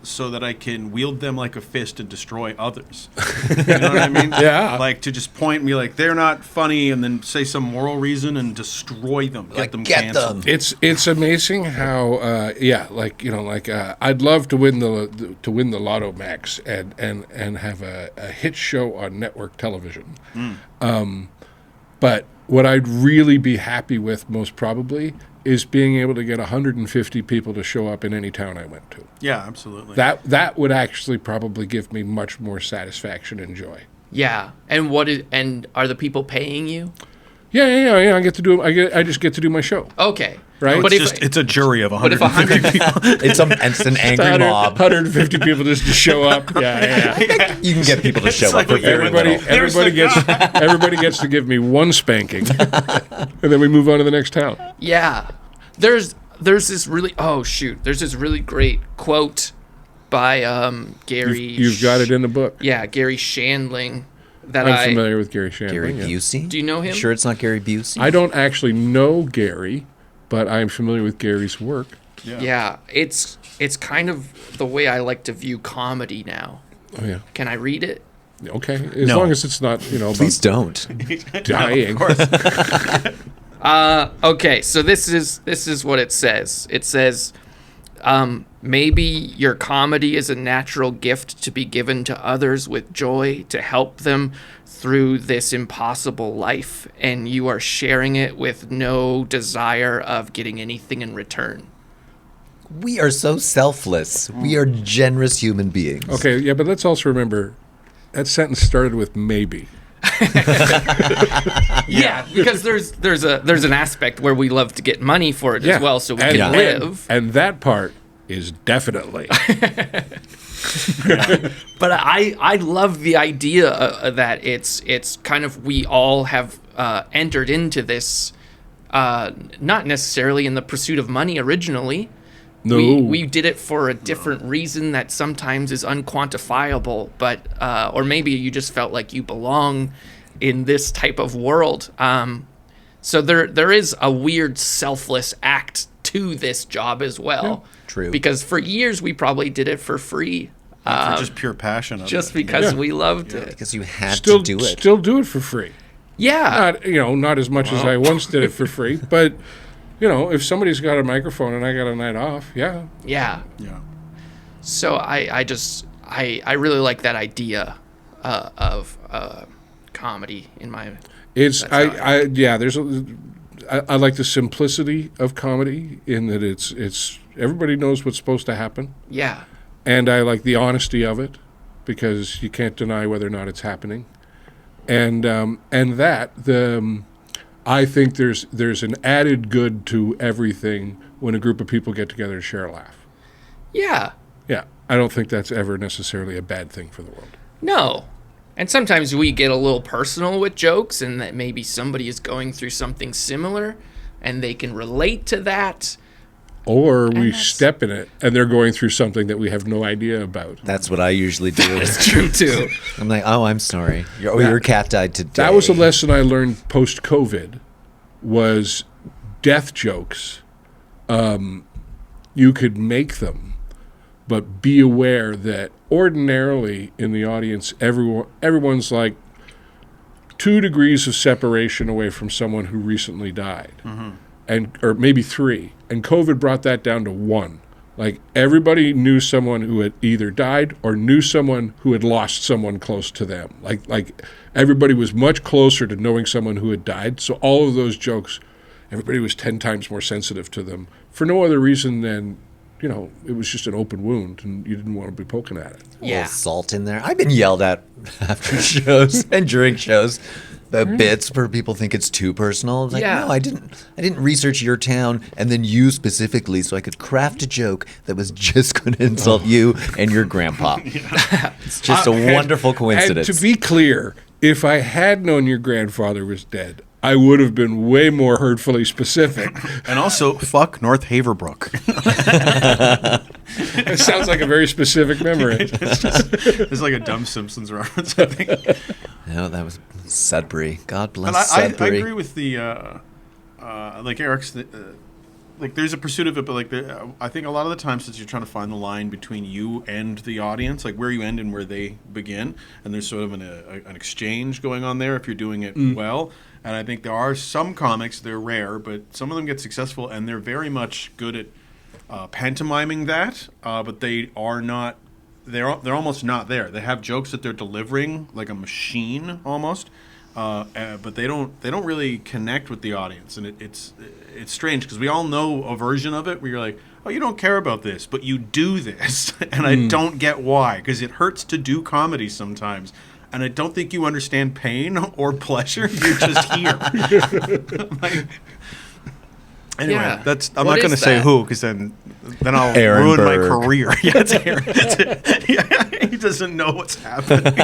so that I can wield them like a fist and destroy others. You know what I mean? Yeah. Like to just point and be like, they're not funny, and then say some moral reason and destroy them. Get them canceled. It's amazing how I'd love to win the Lotto Max and have a hit show on network television. But what I'd really be happy with most probably is being able to get 150 people to show up in any town I went to. Yeah, absolutely. That would actually probably give me much more satisfaction and joy. yeah. And are the people paying you? Yeah. I just get to do my show. Okay, Right. But It's a jury of but if 150 100 It's an angry mob. 150 people just to show up. Yeah. You can get people to show like up for very Everybody, little. everybody gets to give me one spanking, and then we move on to the next town. Yeah. There's this really there's this really great quote by Gary You've got it in the book. Yeah, Gary Shandling, that I'm familiar with Gary Shandling. Gary yeah. Busey? Do you know him? Sure it's not Gary Busey? I don't actually know Gary, but I'm familiar with Gary's work. Yeah, it's kind of the way I like to view comedy now. Oh yeah. Can I read it? Okay. As No. long as it's not, Please don't. about dying. Okay, so this is what it says. It says, maybe your comedy is a natural gift to be given to others with joy to help them through this impossible life, and you are sharing it with no desire of getting anything in return. We are so selfless. We are generous human beings. Okay, yeah, but let's also remember that sentence started with maybe. Yeah, because there's an aspect where we love to get money for it as well, so we can live. And that part is definitely. But I love the idea that it's kind of we all have entered into this, not necessarily in the pursuit of money originally. No. We did it for a different reason that sometimes is unquantifiable, but or maybe you just felt like you belong in this type of world. So there is a weird selfless act to this job as well. True. Because for years we probably did it for free. For just pure passion of Just it. because we loved it. Because you had Still to do it. Still do it for free. Yeah. Not as much as I once did it for free, but if somebody's got a microphone and I got a night off, yeah. Yeah. Yeah. So I really like that idea of comedy in my. It's I like the simplicity of comedy in that it's everybody knows what's supposed to happen, Yeah. and I like the honesty of it because you can't deny whether or not it's happening, and I think there's an added good to everything when a group of people get together to share a laugh. Yeah. Yeah, I don't think that's ever necessarily a bad thing for the world. No. And sometimes we get a little personal with jokes, and that maybe somebody is going through something similar, and they can relate to that. Or we step in it, and they're going through something that we have no idea about. That's what I usually do. It's true too. I'm like, oh, I'm sorry. Your cat died today. That was a lesson I learned post-COVID, was death jokes. You could make them, but be aware that ordinarily in the audience, everyone's like 2 degrees of separation away from someone who recently died, or maybe 3. And COVID brought that down to 1. Like everybody knew someone who had either died or knew someone who had lost someone close to them. Like everybody was much closer to knowing someone who had died. So all of those jokes, everybody was 10 times more sensitive to them for no other reason than, it was just an open wound and you didn't want to be poking at it. A little salt in there. I've been yelled at after shows and during shows. The bits where people think it's too personal. It's like, no, I didn't research your town and then you specifically so I could craft a joke that was just going to insult you and your grandpa. It's just a wonderful coincidence. And to be clear, if I had known your grandfather was dead, I would have been way more hurtfully specific. And also, fuck North Haverbrook. It sounds like a very specific memory. It's like a dumb Simpsons reference, I think. No, that was Sudbury. God And bless I Sudbury. agree with the, like Eric's, like there's a pursuit of it, but like I think a lot of the times since you're trying to find the line between you and the audience, like where you end and where they begin, and there's sort of an exchange going on there if you're doing it well. And I think there are some comics, they're rare, but some of them get successful, and they're very much good at pantomiming that, but they are not. They're almost not there. They have jokes that they're delivering like a machine almost, but they don't really connect with the audience, and it's strange because we all know a version of it where you're like, oh, you don't care about this, but you do this, and I don't get why, because it hurts to do comedy sometimes. And I don't think you understand pain or pleasure. You're just here. Anyway, Yeah. I'm What not going to is say that? who, because then I'll Aaron ruin Berg. my career. Yeah, it's Aaron. Yeah, he doesn't know what's happening.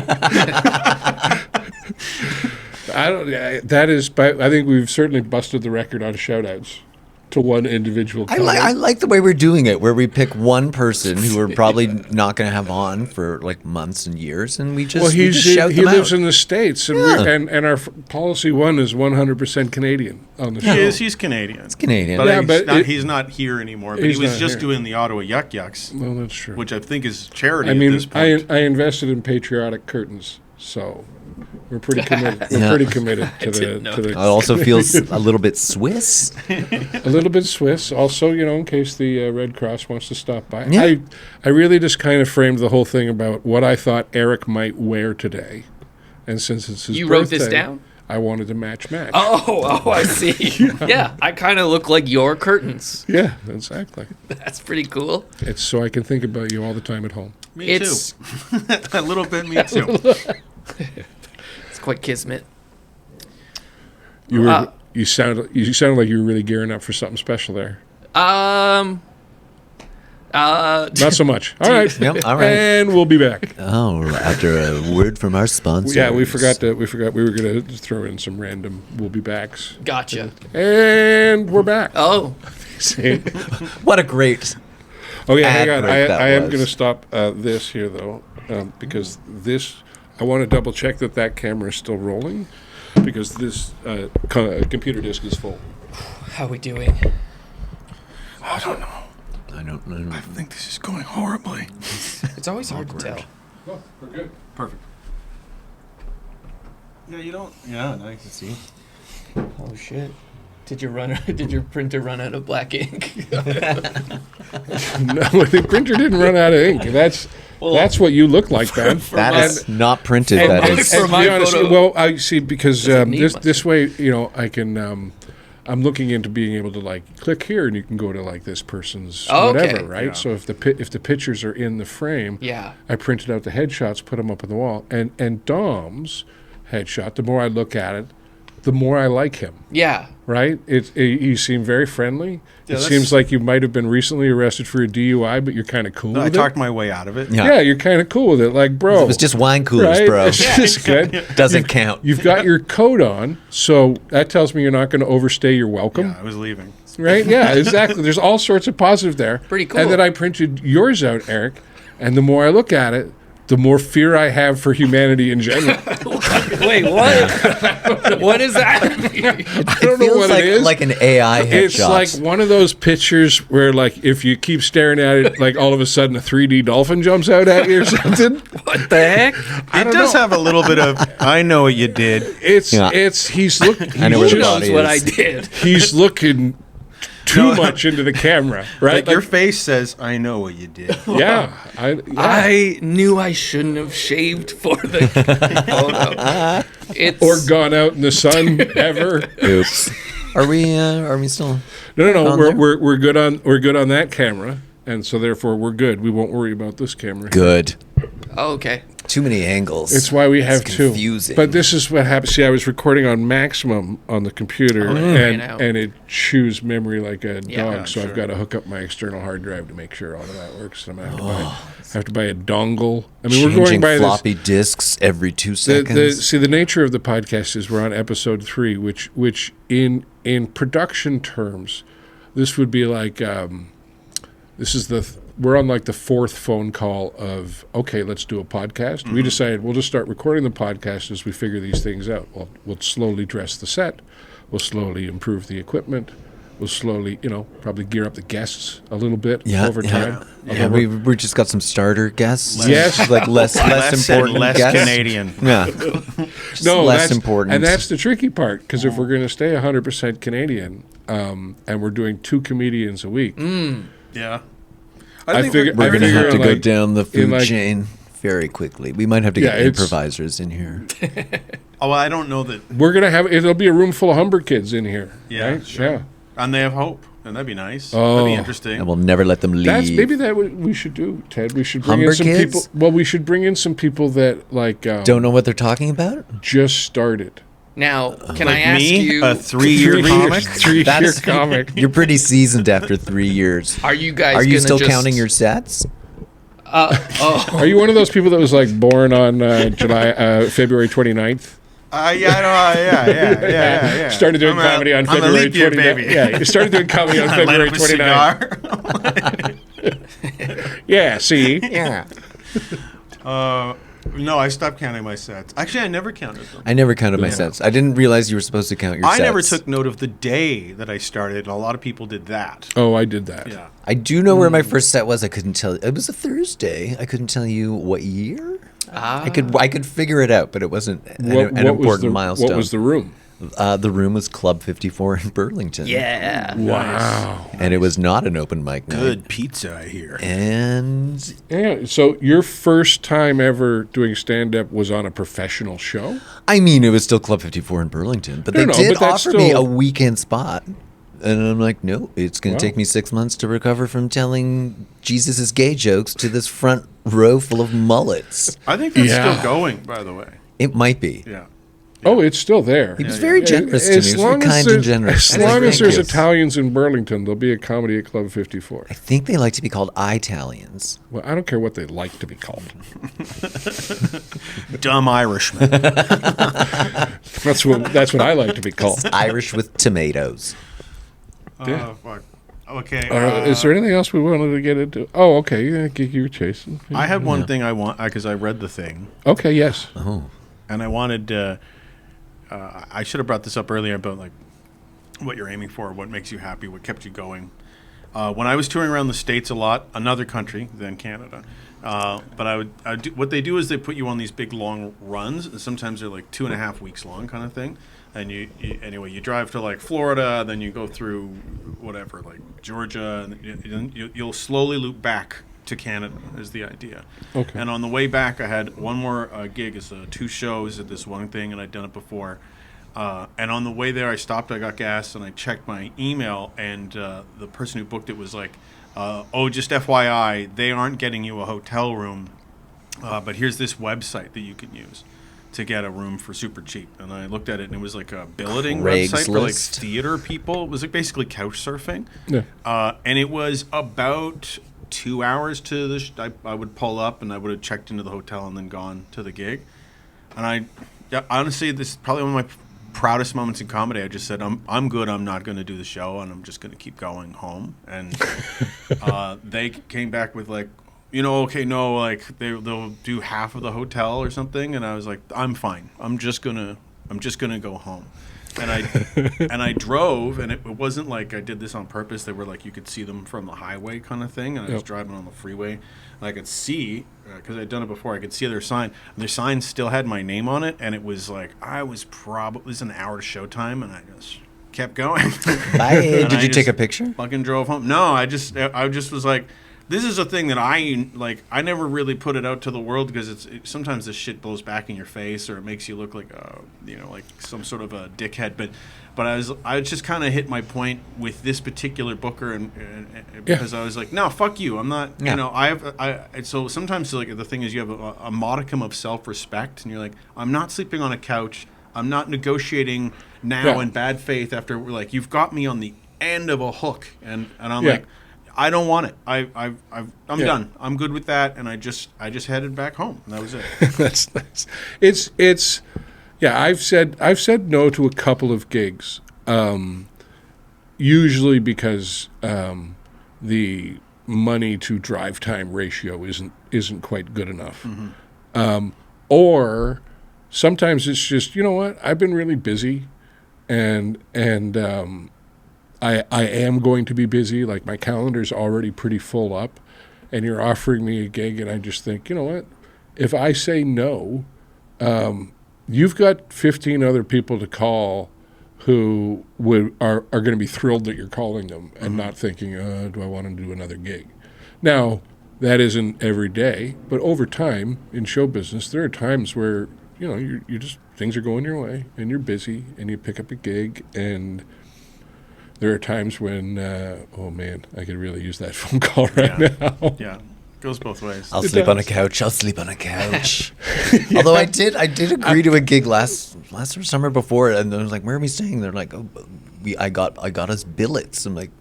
I think we've certainly busted the record on shout-outs. to one individual I comment. like the way we're doing it, where we pick one person who we're probably not going to have on for like months and years, and we just shout he them lives out. in the States, and Yeah. and our policy one is 100% Canadian on the show. He's Canadian. It's Canadian. But, Yeah, but he's not here anymore. But he's he was not just here. doing the Ottawa Yuck Yucks, Well, that's true. which I think is charity I at mean, this point. I invested in patriotic curtains, so we're pretty committed. We're Yeah. pretty committed to didn't know It also feels a little bit Swiss. a little bit Swiss. Also, in case the Red Cross wants to stop by. Yeah. I really just kind of framed the whole thing about what I thought Eric might wear today, and since it's his You birthday, wrote this down? I wanted to match. Oh, I see. Yeah, I kind of look like your curtains. Yeah, exactly. That's pretty cool. It's so I can think about you all the time at home. Me It's too. A little bit, me too. it's quite kismet. You were you sounded like you were really gearing up for something special there. Not so much. All right. Yep, all right. And we'll be back. Oh, after a word from our sponsor. Yeah, we forgot we were going to throw in some random we'll be backs. Gotcha. And we're back. Oh, See? What a great. Oh yeah, hang on. Ad break that I am was. going to stop this here though, because this I want to double check that camera is still rolling, because this computer disk is full. how we doing? I don't know. I don't know. I think this is going horribly. It's always hard to tell. Oh, we're good. Perfect. Yeah, you don't. Yeah, nice to see. Oh shit! Did your printer run out of black ink? No, the printer didn't run out of ink. That's what you look like, Ben. That is not printed. And, That and, is. and For to my be honest, photo- well, I see, because Doesn't need this way, I can. I'm looking into being able to click here, and you can go to this person's Oh, okay. whatever, right? Yeah. So if the pictures are in the frame, Yeah. I printed out the headshots, put them up on the wall, and Dom's headshot. The more I look at it, the more I like him. Yeah. Right? You seem very friendly. Yeah, it that's- seems like you might have been recently arrested for a DUI, but you're kind of cool I with talked it. my way out of it. Yeah, you're kind of cool with it. Like, bro. It was just wine coolers, right? bro. It's just good. Doesn't count. You've got your coat on, so that tells me you're not going to overstay your welcome. Yeah, I was leaving. Right? Yeah, exactly. There's all sorts of positive there. Pretty cool. And then I printed yours out, Eric, and the more I look at it, the more fear I have for humanity in general. Wait, what? What is that? I don't know Feels what like, it is. like an AI headshot. It's like one of those pictures where, if you keep staring at it, all of a sudden a 3D dolphin jumps out at you or something. What the heck? It does have a little bit of, I know what you did. Yeah. He's looking. I know Who where the knows body what is. I did? He's looking too much into the camera, right? Your face says, I know what you did. Yeah, I knew I shouldn't have shaved for the photo. It's or gone out in the sun ever. Oops. Are we still? No. On there? We're good on that camera, and so therefore we're good. We won't worry about this camera. Good. oh, okay. Too many angles. It's why we have It's two. confusing. But this is what happens. See, I was recording on maximum on the computer, ran out. and it chews memory like a Yeah. dog. Yeah, so I've sure. got to hook up my external hard drive to make sure all of that works. And I'm gonna have to buy a dongle. I mean, we're going Changing by floppy disks every 2 this. seconds. See, the nature of the podcast is we're on episode 3, which in production terms, this would be this is we're on the 4th phone call of, okay, let's do a podcast. Mm-hmm. We decided we'll just start recording the podcast as we figure these things out. We'll slowly dress the set. We'll slowly improve the equipment. We'll slowly, probably gear up the guests a little bit over time. Yeah, we just got some starter guests. Yes. like less Less and important less guests. Canadian. Yeah, just No, less that's important. And that's the tricky part, because if we're going to stay 100% Canadian, and we're doing 2 comedians a week, Yeah. I think figure- we're gonna figure have to go like- down the food in chain very quickly. We might have to Yeah, get it's- improvisers in here. Oh, I don't know that. we're going to have, it'll be a room full of Humber kids in here. Yeah, right? sure. Yeah. And they have hope. And that'd be nice. Oh. That'd be interesting. And we'll never let them leave. That's maybe that we should do, Ted. We should bring Humber in some kids? people. Well, we should bring in some people that Don't know what they're talking about. just started. Now, can I Like ask me, you? a 3-year comic. 3-year That's- comic. You're pretty seasoned after 3 years. Are you guys? Are you gonna still just, counting your sets? Are you one of those people that was born on February 29th? Yeah. Started doing comedy on I'm a February leap year 29th. baby. Yeah, you started doing comedy on Light February up a 29th. cigar. Yeah, see? Yeah. No, I stopped counting my sets. Actually, I never counted them. I never counted my sets. I didn't realize you were supposed to count your I sets. never took note of the day that I started, and a lot of people did that. Oh, I did that. Yeah. I do know where my first set was. I couldn't tell. It was a Thursday. I couldn't tell you what year. I could figure it out, but it wasn't an important milestone. What was the room? The room was Club 54 in Burlington. Yeah. Wow. And it was not an open mic night. Good pizza, I hear. And Yeah, so your first time ever doing stand-up was on a professional show? I mean, it was still Club 54 in Burlington, but they No, did but that's offer me still- a weekend spot. And I'm like, no, it's going to Wow. take me 6 months to recover from telling Jesus' gay jokes to this front row full of mullets. I think that's Yeah. still going, by the way. It might be. Yeah. Oh, it's still there. He was very generous to me. He was very kind and generous. As long as Thank there's you. Italians in Burlington, there'll be a comedy at Club 54. I think they like to be called Italians. Well, I don't care what they like to be called. Dumb Irishman. That's what I like to be called. Irish with tomatoes. Yeah. Oh, fuck. Okay. Is there anything else we wanted to get into? Oh, okay. You were chasing. I had one thing I want, because I read the thing, Okay, yes. and I wanted I should have brought this up earlier about like what you're aiming for, what makes you happy, what kept you going. When I was touring around the States a lot, another country than Canada, but I would do, what they do is they put you on these big long runs, and sometimes they're like 2.5 weeks long kind of thing. And anyway, you drive to like Florida, then you go through whatever, like Georgia, and you'll slowly loop back to Canada is the idea. Okay. And on the way back, I had one more gig. It's 2 shows at this one thing, and I'd done it before. And on the way there, I stopped, I got gas, and I checked my email, and the person who booked it was like, oh, just FYI, they aren't getting you a hotel room, but here's this website that you can use to get a room for super cheap. And I looked at it, and it was like a billeting website for like Craigslist. theater people. It was like basically couch surfing. Yeah. And it was about 2 hours to the I would pull up, and I would have checked into the hotel and then gone to the gig. And honestly, this is probably one of my proudest moments in comedy. I just said, I'm good. I'm not going to do the show, and I'm just going to keep going home. And they came back with like, okay, no, like they'll do half of the hotel or something. And I was like, I'm fine. I'm just gonna go home. And I drove, and it wasn't like I did this on purpose. They were like, you could see them from the highway kind of thing. And I was driving on the freeway, and I could see, because I'd done it before, I could see their sign. And their sign still had my name on it, and it was like, it was an hour to showtime, and I just kept going. Bye. And Did I you take just a picture? Fucking drove home. No, I just was like, this is a thing that I never really put it out to the world, because sometimes this shit blows back in your face, or it makes you look like like some sort of a dickhead. But I just kind of hit my point with this particular booker, and because I was like, no, fuck you, I'm not. Yeah. So sometimes like the thing is, you have a modicum of self-respect, and you're like, I'm not sleeping on a couch. I'm not negotiating now in bad faith after like you've got me on the end of a hook, and I'm like, I don't want it. I'm done. I'm good with that, and I just headed back home, and that was it. That's nice. It's I've said no to a couple of gigs, usually because the money to drive time ratio isn't quite good enough, or sometimes it's just, you know what, I've been really busy, and I am going to be busy. Like, my calendar's already pretty full up, and you're offering me a gig, and I just think, you know what? If I say no, you've got 15 other people to call who are going to be thrilled that you're calling them and not thinking, do I want to do another gig? Now, that isn't every day, but over time in show business, there are times where, you just, things are going your way, and you're busy, and you pick up a gig, and there are times when, oh man, I could really use that phone call right now. Yeah, goes both ways. I'll sleep on a couch. Although I did agree to a gig last summer before, and I was like, "Where are we staying?" They're like, "Oh, I got us billets." I'm like,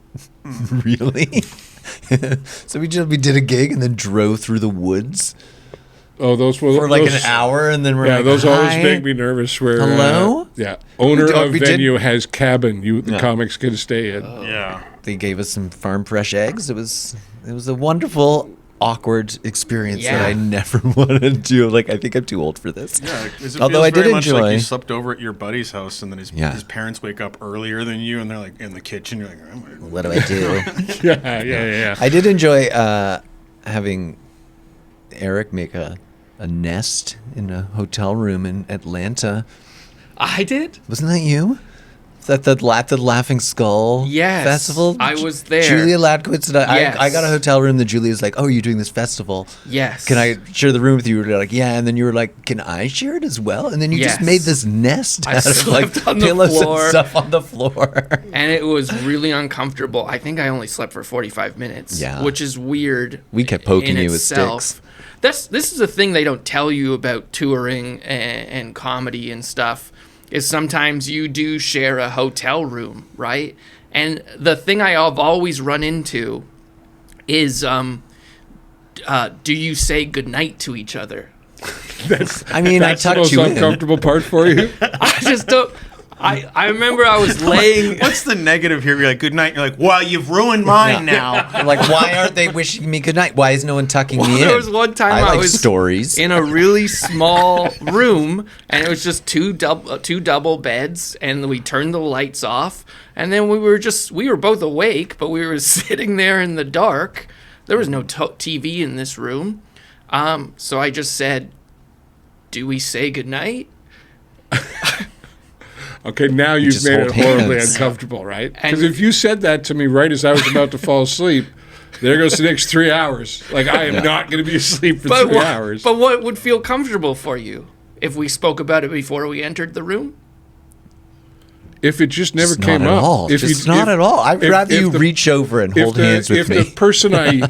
"Really?" So we did a gig and then drove through the woods those were for like those, an hour, and then we're Yeah, like, those always "Hi." make me nervous. Where Hello? owner We of did- venue has cabin. The Yeah. comics can stay in. Yeah. They gave us some farm fresh eggs. It was a wonderful, awkward experience that Yeah. I never want to do. Like, I think I'm too old for this. Yeah, 'cause it Although feels I did very much enjoy. like you slept over at your buddy's house, and then his Yeah. parents wake up earlier than you, and they're like in the kitchen. You're like, oh my God. What do I do? Yeah. I did enjoy having Eric make a nest in a hotel room in Atlanta. I did. Wasn't that you? That the Laughing Skull Yes, festival? I was there. Julia Ladkowitz and Yes. I got a hotel room that Julia's like, oh, you're doing this festival. Yes. Can I share the room with you? You're like, yeah. And then you were like, can I share it as well? And then you just Yes. made this nest I out of like slept on the pillows floor. and stuff on the floor. And it was really uncomfortable. I think I only slept for 45 minutes, Yeah. which is weird. We kept poking in you with itself. sticks. This is a thing they don't tell you about touring and comedy and stuff. Is sometimes you do share a hotel room, right? And the thing I've always run into is, do you say goodnight to each other? I mean, That's I the tucked most you in. uncomfortable part for you. I just don't. I remember I was laying. What's the negative here? You're like, good night. You're like, well, you've ruined mine now. Like, why aren't they wishing me good night? Why is no one tucking me in? There was one time I I like was stories. in a really small room, and it was just two double beds, and we turned the lights off, and then we were both awake, but we were sitting there in the dark. There was no TV in this room, so I just said, "Do we say goodnight?" Okay, now you've just made it hold horribly hands. uncomfortable, right? And- Because if you said that to me right as I was about to fall asleep, there goes the next 3 hours. Like, I am not going to be asleep for 3 hours. But what would feel comfortable for you if we spoke about it before we entered the room? If it just never Just came not at up. all. If Just you, not if- at all. I'd if- rather if you the- reach over and if hold the- hands with if me. the person I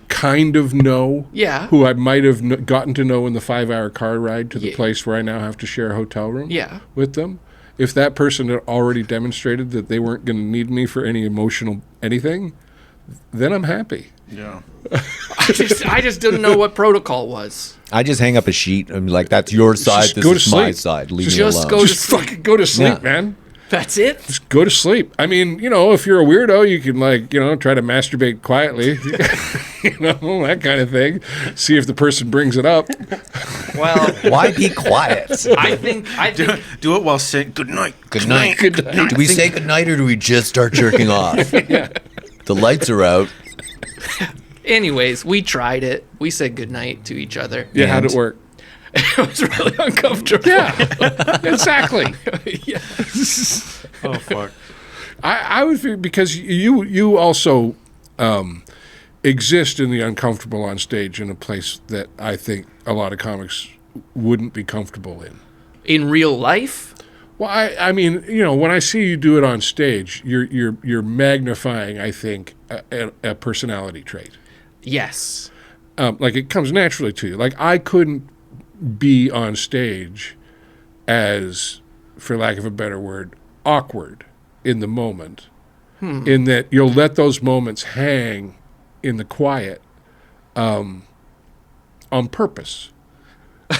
kind of know, Yeah. who I might have gotten to know in the 5-hour car ride to the Yeah. place where I now have to share a hotel room Yeah. with them, if that person had already demonstrated that they weren't going to need me for any emotional anything, then I'm happy. Yeah. I just didn't know what protocol was. I just hang up a sheet and be like, that's your side, Just this go to is my sleep. side. Leave Just me Just alone. go to Just sleep. fucking go to sleep, Yeah. man. That's it. Just go to sleep. I mean, if you're a weirdo, you can try to masturbate quietly, that kind of thing. See if the person brings it up. Well, Why be quiet? I think Do it while saying good night. Good night. Good night. Do we say good night or do we just start jerking off? The lights are out. anyways, we tried it. We said goodnight to each other. Yeah, how'd And- it work? It was really uncomfortable. Yeah, exactly. Yeah. Oh fuck. I would feel because you also exist in the uncomfortable on stage in a place that I think a lot of comics wouldn't be comfortable in. In real life, Well, I mean, when I see you do it on stage, you're magnifying, I think, a personality trait. yes. Like it comes naturally to you. Like I couldn't be on stage as, for lack of a better word, awkward in the moment. In that you'll let those moments hang in the quiet on purpose.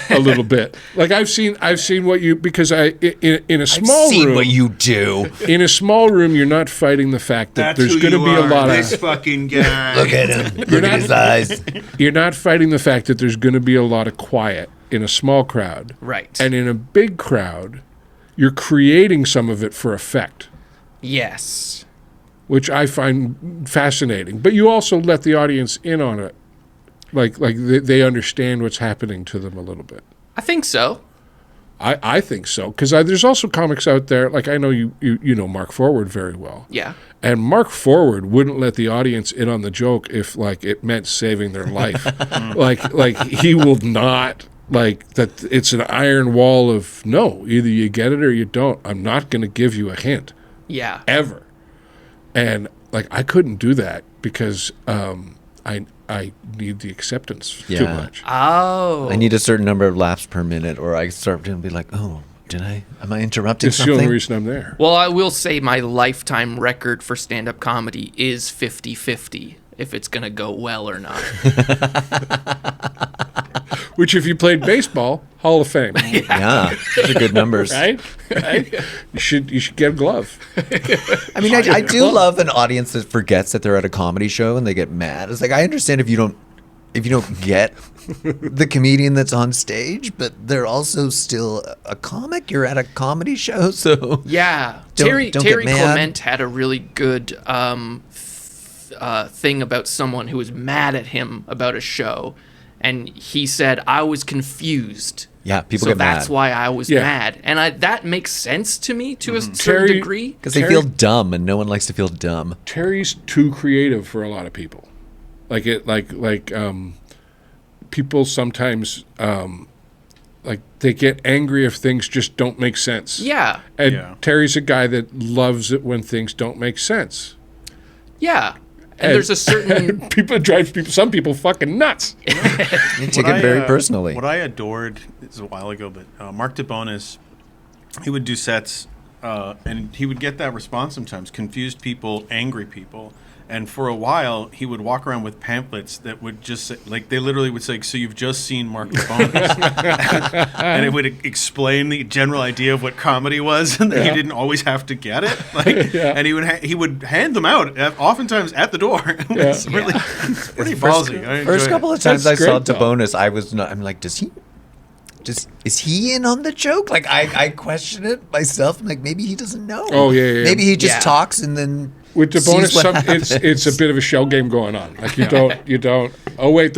A little bit. Like I've seen what you, because in a small See room, what you do. in a small room, you're not fighting the fact that there's going to be a lot This of, fucking guy. Look at him. Look at his eyes. you're not fighting the fact that there's going to be a lot of quiet in a small crowd. Right. And in a big crowd, you're creating some of it for effect, Yes. which I find fascinating. But you also let the audience in on it. Like they understand what's happening to them a little bit. I think so. I think so. Because there's also comics out there, like I know you know Mark Forward very well. Yeah. And Mark Forward wouldn't let the audience in on the joke if like it meant saving their life. like he will not, like that it's an iron wall of no, either you get it or you don't. I'm not going to give you a hint Yeah. ever. And like I couldn't do that because I need the acceptance too Yeah. much. Oh. I need a certain number of laps per minute, or I start to be like, oh, am I interrupting It's the something? only reason I'm there. Well, I will say my lifetime record for stand-up comedy is 50-50, if it's going to go well or not. Which, if you played baseball, Hall of Fame. Yeah, those are good numbers. Right? You should get a glove. I mean, I do love an audience that forgets that they're at a comedy show and they get mad. It's like, I understand if you don't get the comedian that's on stage, but they're also still a comic. You're at a comedy show, so Yeah, Don't Terry get mad. Clement had a really good thing about someone who was mad at him about a show, and he said, "I was confused." yeah, people So get that's mad why I was Yeah. mad, and that makes sense to me to a certain Terry- degree. because they feel dumb, and no one likes to feel dumb. Terry's too creative for a lot of people. People sometimes like they get angry if things just don't make sense. Yeah, And Yeah. Terry's a guy that loves it when things don't make sense. yeah, and there's a certain It drives some people fucking nuts. You take it very personally. What I adored, this is a while ago, but Mark DeBonis, he would do sets, and he would get that response sometimes: confused people, angry people. And for a while, he would walk around with pamphlets that would just say, like, they literally would say, "So you've just seen Mark DeBonis," and it would explain the general idea of what comedy was, and that he didn't always have to get it. Like, and he would hand them out, oftentimes at the door. It was really pretty ballsy. I First enjoyed couple it. of times That's I saw great, though. DeBonis, I'm like, is he in on the joke? Like, I question it myself. I'm like, maybe he doesn't know. Oh, yeah. Maybe he just Yeah. talks and then With the bonus, sees what happens. it's a bit of a shell game going on. Like you don't. Oh wait,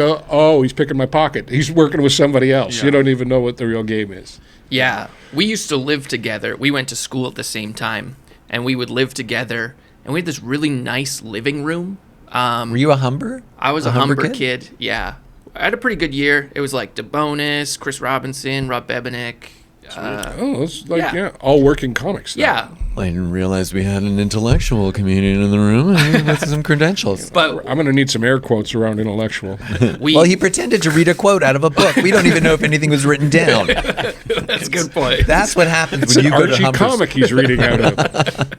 he's picking my pocket. He's working with somebody else. Yeah. You don't even know what the real game is. Yeah, we used to live together. We went to school at the same time, and we would live together. And we had this really nice living room. Were you a Humber? I was a Humber kid. Yeah, I had a pretty good year. It was like DeBonis, Chris Robinson, Rob Bebenick. It's like Yeah. all working comics. Now. Yeah, I didn't realize we had an intellectual comedian in the room with some credentials. but I'm gonna need some air quotes around intellectual. we. Well, he pretended to read a quote out of a book. We don't even know if anything was written down. that's a good point. That's what happens It's when an you go to Archie Humber's. comic he's reading out of.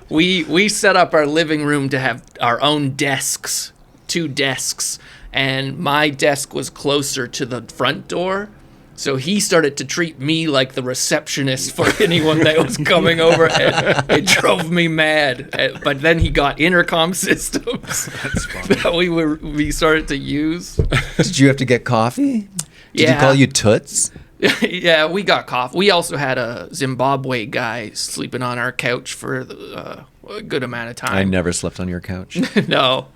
We set up our living room to have our own desks, 2 desks, and my desk was closer to the front door. So he started to treat me like the receptionist for anyone that was coming over, and it drove me mad. But then he got intercom systems that we started to use. Did you have to get coffee? Did he call you Toots? Yeah, we got coffee. We also had a Zimbabwe guy sleeping on our couch for a good amount of time. I never slept on your couch. No.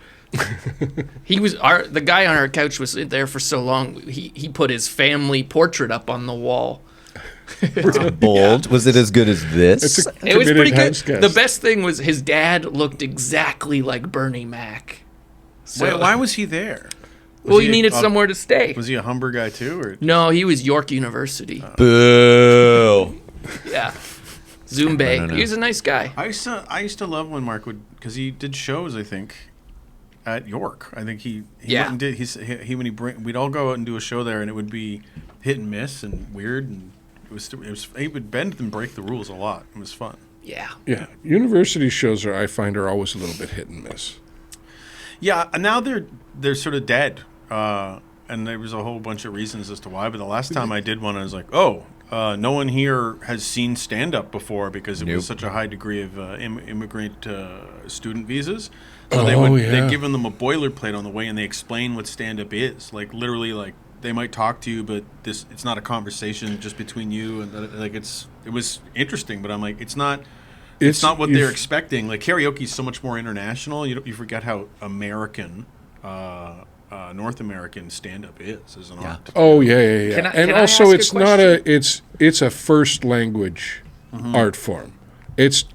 He was the guy on our couch was there for so long. He put his family portrait up on the wall. Bold. Was it as good as this? It's a It was committed pretty good. house guest. The best thing was his dad looked exactly like Bernie Mac. So, Why was he there? well, he he needed a- somewhere to stay. Was he a Humber guy too, or No, he was York University. Boo. Yeah. Zumbe. No, no. He was a nice guy. I used to love when Mark would, because he did shows, I think, at York. I think he Yeah. went and did he when we'd all go out and do a show there, and it would be hit and miss and weird, and it was he would bend and break the rules a lot. It was fun. Yeah. Yeah, university shows I find are always a little bit hit and miss. Yeah, and now they're sort of dead, and there was a whole bunch of reasons as to why. But the last time I did one, I was like, oh. No one here has seen stand-up before because it was such a high degree of immigrant student visas. So they'd given them a boilerplate on the way, and they explain what stand-up is. Like literally, like they might talk to you, but it's not a conversation just between you. And like it was interesting, but I'm like, it's not what they're expecting. Like karaoke is so much more international. You forget how American. North American stand-up is an art. Oh yeah. Can I And ask also, a it's not it's a first language art form. It's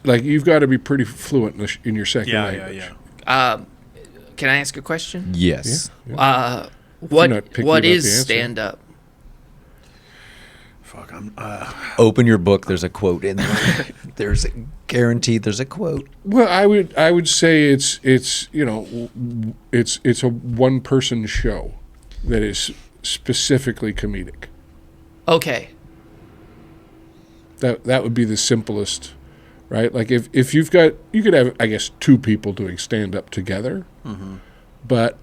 like you've got to be pretty fluent in your second language. Can I ask a question? Yes. not What picky about the is answer. stand-up? Fuck, I'm. Open your book. There's a quote in there. There's a quote. Well, I would say it's a one person show that is specifically comedic. Okay. That would be the simplest, right? Like if you could have, I guess, 2 people doing stand up together, but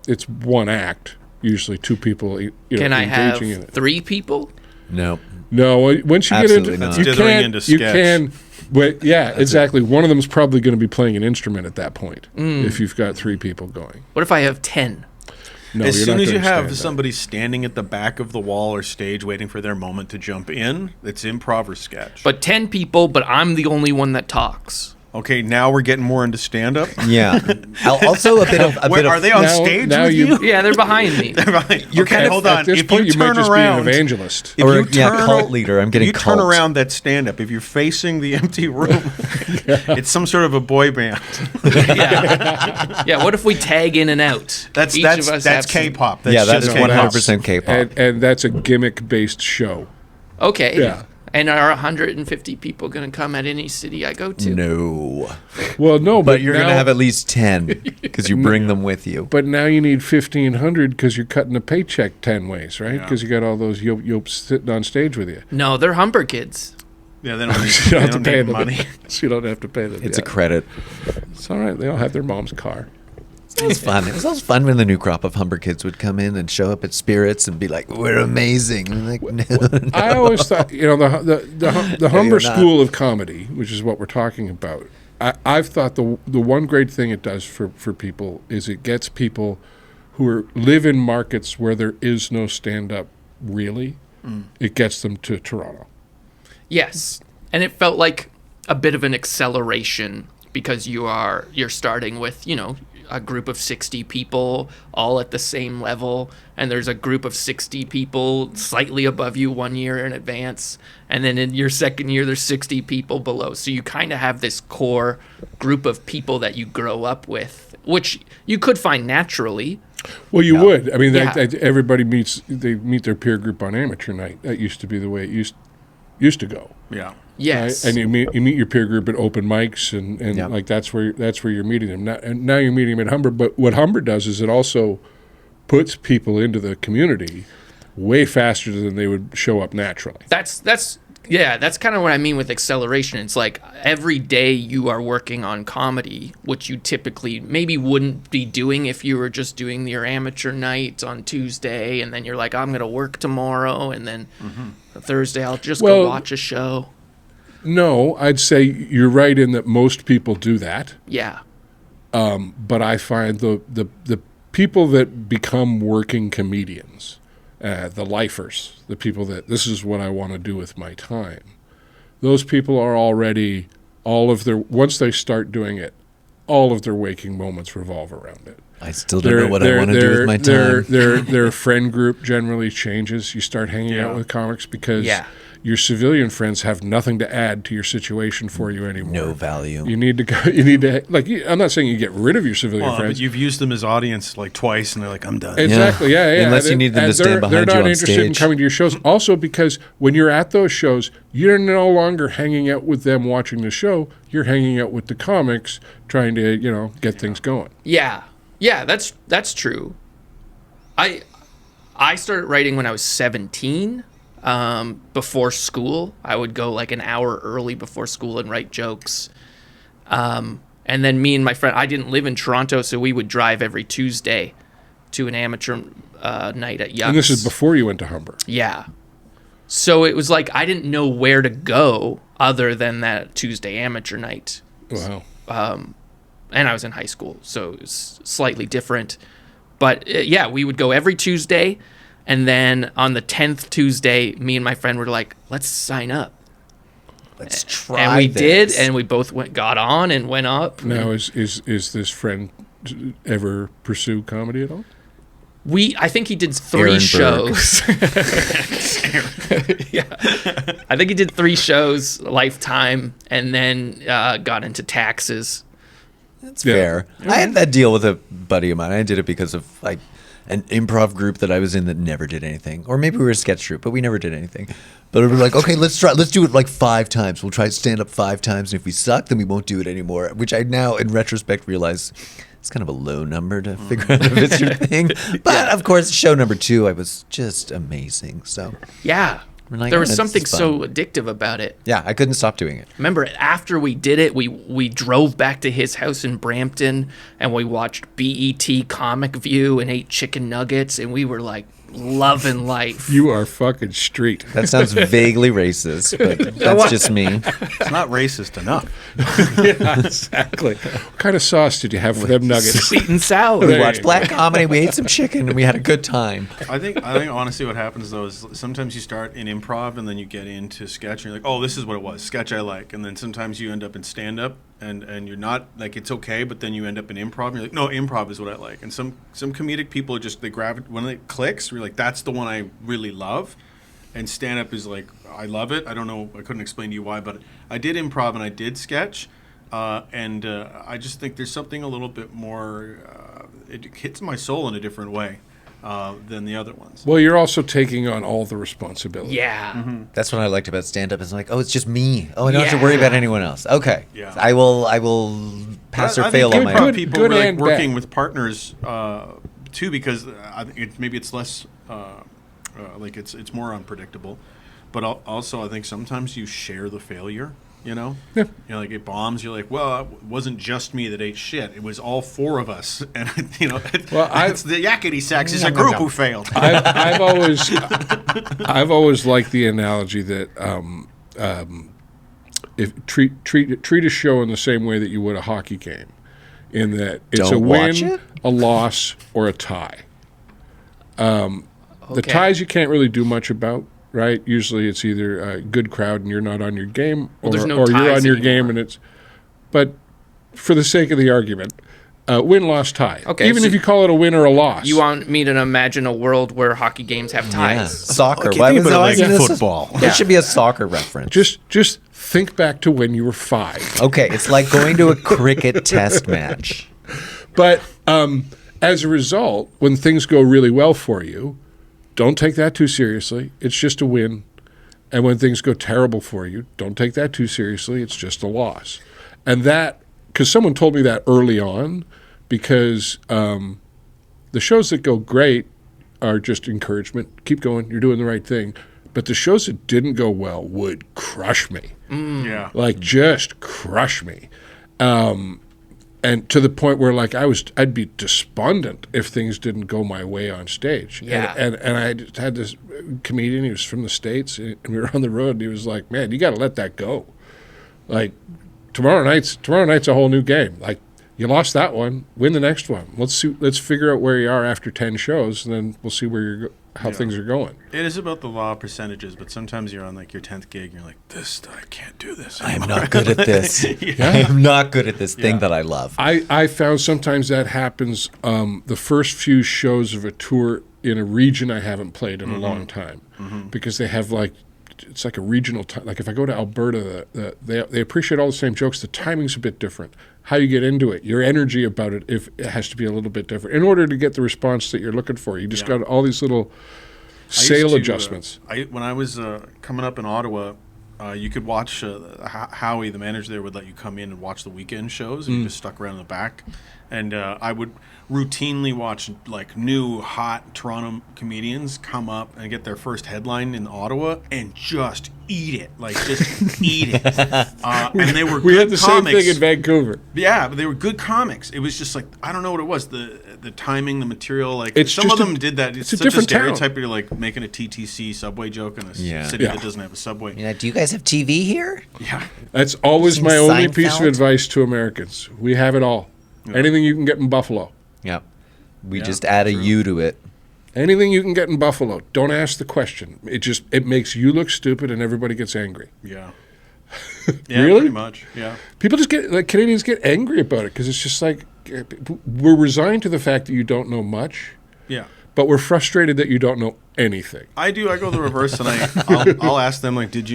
it's one act, Usually 2 people, Can I have engaging in it. 3 people? No. No, once you Absolutely get not. into, That's dithering into you sketch. can. But yeah, exactly. One of them is probably going to be playing an instrument at that point if you've got 3 people going. What if I have 10? No, As you're soon not as you gonna have stand that. somebody standing at the back of the wall or stage waiting for their moment to jump in, it's improv or sketch. But 10 people, but I'm the only one that talks. Okay, now we're getting more into stand-up. Yeah. Also, a bit of Are they on Now- stage now with you- you? Yeah, they're behind me. You're kind of- hold At on. this If point, you you might turn just be an around, evangelist. if Or, you yeah, turn cult ar- leader. I'm getting you turn cult. around that stand-up. If you're facing the empty room, it's some sort of a boy band. Yeah. What if we tag in and out? That's Each of us have some- K-pop. That's Yeah, that just is K-pop. 100% K-pop. And that's a gimmick-based show. Okay. Yeah. And are 150 people going to come at any city I go to? No. Well, no, But you're going to now- have at least 10 because you bring them with you. But now you need 1,500 because you're cutting a paycheck 10 ways, right? Because you got all those yopes sitting on stage with you. No, they're Humber kids. Yeah, they don't need, You they don't have to don't pay need them. money. So you don't have to pay them. It's yeah. a credit. It's all right. They all have their mom's car. It was fun. It was always fun when the new crop of Humber kids would come in and show up at Spirits and be like, "We're amazing." And I'm like, no. I always thought, the Humber you're not. School of Comedy, which is what we're talking about. I've thought the one great thing it does for people is it gets people who live in markets where there is no stand-up really. It gets them to Toronto. Yes. And it felt like a bit of an acceleration because you're starting with, a group of 60 people all at the same level, and there's a group of 60 people slightly above you 1 year in advance, and then in your second year there's 60 people below. So you kind of have this core group of people that you grow up with, which you could find naturally. Well, you would. I mean, Yeah. everybody meet their peer group on amateur night. That used to be the way it used to go. Yeah. Yes. Right? And you meet your peer group at open mics, and Yeah. like that's where you're meeting them. Now you're meeting them at Humber. But what Humber does is it also puts people into the community way faster than they would show up naturally. That's kind of what I mean with acceleration. It's like every day you are working on comedy, which you typically maybe wouldn't be doing if you were just doing your amateur night on Tuesday, and then you're like, I'm going to work tomorrow, and then Thursday I'll just go watch a show. No, I'd say you're right in that most people do that. Yeah. But I find the people that become working comedians, the lifers, the people that this is what I want to do with my time, those people are already once they start doing it, all of their waking moments revolve around it. I still don't know what I want to do with my time. Their friend group generally changes. You start hanging out with comics because your civilian friends have nothing to add to your situation for you anymore. No value. You need to go. You need to I'm not saying you get rid of your civilian Well, friends. but you've used them as audience like twice, and they're like, I'm done. Exactly. Yeah. Unless you need them to And stand behind they're you not on interested in stage. coming to your shows. Also, because when you're at those shows, you're no longer hanging out with them watching the show. You're hanging out with the comics, trying to get things going. Yeah. Yeah, that's true. I started writing when I was 17. Before school, I would go like an hour early before school and write jokes. And then me and my friend, I didn't live in Toronto, so we would drive every Tuesday to an amateur night at Yucks. And this is before you went to Humber. Yeah. So it was like I didn't know where to go other than that Tuesday amateur night. Wow. And I was in high school, so it was slightly different. But yeah, we would go every Tuesday, and then on the 10th Tuesday, me and my friend were like, let's sign up. Let's try And we this. did, and we both got on and went up. Now, is this friend ever pursue comedy at all? I think he did 3 Aaron Berg. shows. Yeah. I think he did 3 shows lifetime, and then got into taxes. That's Yeah. fair. I had that deal with a buddy of mine. I did it because of like an improv group that I was in that never did anything, or maybe we were a sketch troupe, but we never did anything. But we were like, okay, let's do it like 5 times. We'll try to stand up 5 times, and if we suck, then we won't do it anymore. Which I now, in retrospect, realize it's kind of a low number to figure out if it's your thing. But of course, show number 2, I was just amazing. So Yeah. We're like, There "Oh, was this something is fun." so addictive about it. Yeah, I couldn't stop doing it. Remember, after we did it, we drove back to his house in Brampton and we watched BET Comic View and ate chicken nuggets, and we were like loving life. You are fucking street. That sounds vaguely racist, but that's just me. It's not racist enough. Yeah, exactly. What kind of sauce did you have for them nuggets? Sweet and sour. We There watched you black comedy, we ate some chicken, and we had a good time. I think honestly what happens though is sometimes you start in improv and then you get into sketch and you're like, oh, this is what it was, sketch I like, and then sometimes you end up in stand up and you're not like, it's okay, but then you end up in improv and you're like, no, improv is what I like. And some comedic people are just, they grab when it clicks, you're like, that's the one I really love. And stand up is like, I love it. I don't know, I couldn't explain to you why, but I did improv and I did sketch. I just think there's something a little bit more, it hits my soul in a different way than the other ones. Well, you're also taking on all the responsibility. Yeah. That's what I liked about stand-up. Is like, oh, it's just me. Oh, I don't have to worry Yeah. about anyone else. Okay, Yeah. I will pass or I fail think on my improv own. people Good really and working bad. with partners too, because I think maybe it's less like it's more unpredictable, but also I think sometimes you share the failure. You know, like it bombs. You're like, well, it wasn't just me that ate shit. It was all four of us, and Well, it's the yakety sacks is a group who failed. I've always liked the analogy that if treat a show in the same way that you would a hockey game, in that it's Don't a watch win, it? a loss, or a tie. The Okay. ties you can't really do much about, right? Usually it's either a good crowd and you're not on your game, Well, or, there's no or you're ties on your anymore. game and it's. But for the sake of the argument, win, loss, tie. Okay, Even so if you call it a win or a loss. You want me to imagine a world where hockey games have Yeah. ties? Soccer. Okay, Why think was about it I like saying this? football. There should be a soccer reference. just think back to when you were 5. Okay, it's like going to a cricket test match. But as a result, when things go really well for you, don't take that too seriously. It's just a win. And when things go terrible for you, don't take that too seriously. It's just a loss. And that, because someone told me that early on, because the shows that go great are just encouragement. Keep going. You're doing the right thing. But the shows that didn't go well would crush me. Yeah, Like just crush me. And to the point where like I'd be despondent if things didn't go my way on stage. Yeah. And I just had this comedian, he was from the States, and we were on the road, and he was like, man, you got to let that go. Like tomorrow night's a whole new game. Like you lost that one, win the next one. Let's figure out where you are after 10 shows, and then we'll see where how things are going. it is about the law of percentages. But sometimes you're on like your 10th gig, and you're like, I can't do this. I am anymore. not good at this. I am not good at this thing that I love. I found sometimes that happens the first few shows of a tour in a region I haven't played in a long time, because they have like, it's like a regional time. Like if I go to Alberta, they appreciate all the same jokes. The timing's a bit different. How you get into it, your energy about it, if it has to be a little bit different in order to get the response that you're looking for. You just got all these little I used sale to, adjustments. When I was coming up in Ottawa, you could watch Howie, the manager there, would let you come in and watch the weekend shows, and you just stuck around in the back. And I would routinely watch like new hot Toronto comedians come up and get their first headline in Ottawa and just eat it, like just eat it. And they were We good had the comics. same thing in Vancouver. Yeah, but they were good comics. It was just like, I don't know what it was, the timing, the material. Like It's some just of them did that. It's a such different a town. stereotype. You're like making a TTC subway joke in a Yeah. city Yeah. that doesn't have a subway. Yeah, do you guys have TV here? Yeah, That's always Seen my only piece of Seinfeld? advice to Americans. We have it all. Anything you can get in Buffalo. Yeah. We Yeah, just add a true. U to it. Anything you can get in Buffalo. Don't ask the question. It makes you look stupid and everybody gets angry. yeah, yeah. Really? Pretty much. Yeah. People just get, like, Canadians get angry about it because it's just like, we're resigned to the fact that you don't know much, Yeah. but we're frustrated that you don't know anything. I do. I go the reverse, and I'll ask them like, did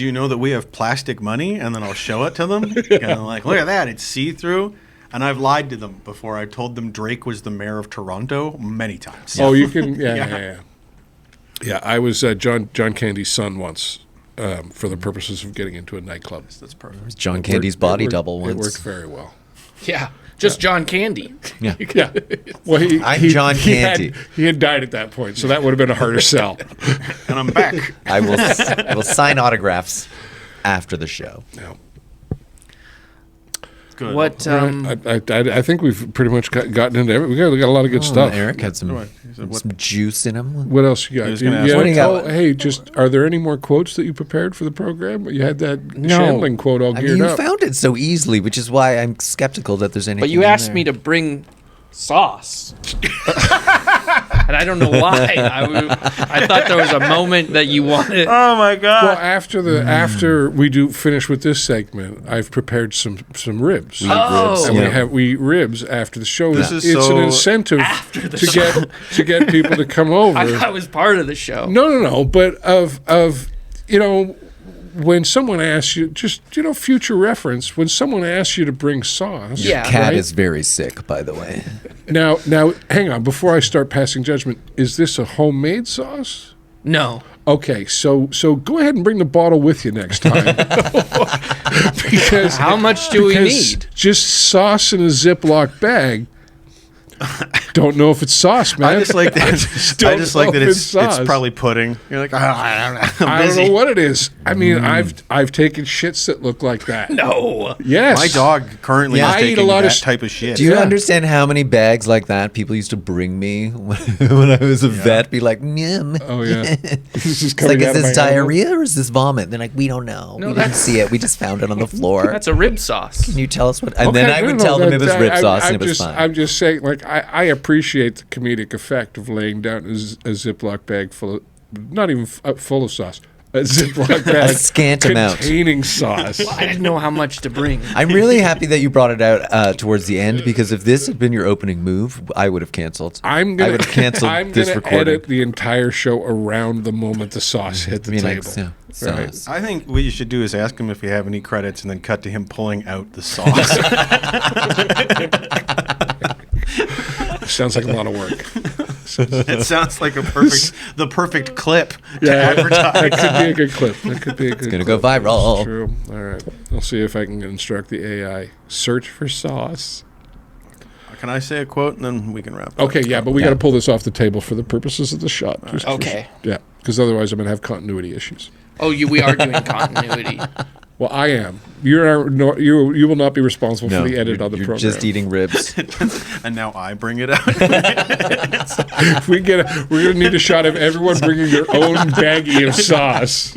you know that we have plastic money? And then I'll show it to them, and I'm like, look at that, it's see through. And I've lied to them before. I told them Drake was the mayor of Toronto many times. Oh, you can, yeah, Yeah. yeah, yeah. Yeah, I was John Candy's son once for the purposes of getting into a nightclub. That's perfect. John Candy's body It worked- double It once. worked very well. Yeah. Just John Candy. Yeah. Yeah. Well, I'm John Candy. He had died at that point, so that would have been a harder sell. And I'm back. I will sign autographs after the show. Yeah. Good. What? I think we've pretty much gotten into everything. We got a lot of good stuff. Eric had some What? juice in him. What else you got? I was gonna ask- What do you got? Hey, just are there any more quotes that you prepared for the program? You had that No. Shandling quote all I geared mean, you up. found it so easily, which is why I'm skeptical that there's anything. But you in asked there. me to bring sauce. And I don't know why. I thought there was a moment that you wanted. Oh my God. Well, after we do finish with this segment, I've prepared some ribs. Oh. And we eat ribs after the show. This is it's an so- incentive After the to get people to come over. I thought it was part of the show. No. But of when someone asks you, just future reference, when someone asks you to bring sauce. Yeah. Cat right? is very sick, by the way. Now, hang on. Before I start passing judgment, is this a homemade sauce? No. Okay, so go ahead and bring the bottle with you next time. because How much do we because need? Just sauce in a Ziploc bag. Don't know if it's sauce, man. I just like that. I don't just like know that if it's sauce. probably pudding. You're like, I don't know. I'm I don't busy. know what it is. I mean, I've taken shits that look like that. No. Yes, My dog currently Yeah. is I eat taking a lot of that type of shit. Do you Yeah. understand how many bags like that people used to bring me when I was a vet? Be like, Nyam. Oh yeah. This is It's coming like, out is of this my elbow. diarrhea or is this vomit? They're like, we don't know. No, we didn't that's- see it. We just found it on the floor. That's a rib sauce. Can you tell us what? And then Okay, I no, would no, tell them it was that- rib sauce I'm and it was just, fine. I'm just saying, like, I appreciate the comedic effect of laying down a Ziploc bag full of, not even full of sauce, a Ziploc bag scant amount. containing sauce. I didn't know how much to bring. I'm really happy that you brought it out towards the end because if this had been your opening move, I would have canceled. I would have canceled I'm this gonna recording. edit the entire show around the moment the sauce hit the I mean, table. like, so- Right. sauce. I think what you should do is ask him if you have any credits and then cut to him pulling out the sauce. Sounds like a lot of work. It sounds like the perfect clip to Yeah, advertise. that could be a good clip. That could be a good. It's gonna clip. go viral. True. All right. I'll see if I can instruct the AI search for sauce. Can I say a quote and then we can wrap up? Okay, yeah, but we got to pull this off the table for the purposes of the shot. Okay. Yeah, because otherwise I'm going to have continuity issues. Oh, we are doing continuity. Well, I am. You will not be responsible No, for the edit you're, on the you're program. just eating ribs. And now I bring it out. If we're going to need a shot of everyone bringing their own baggie of sauce.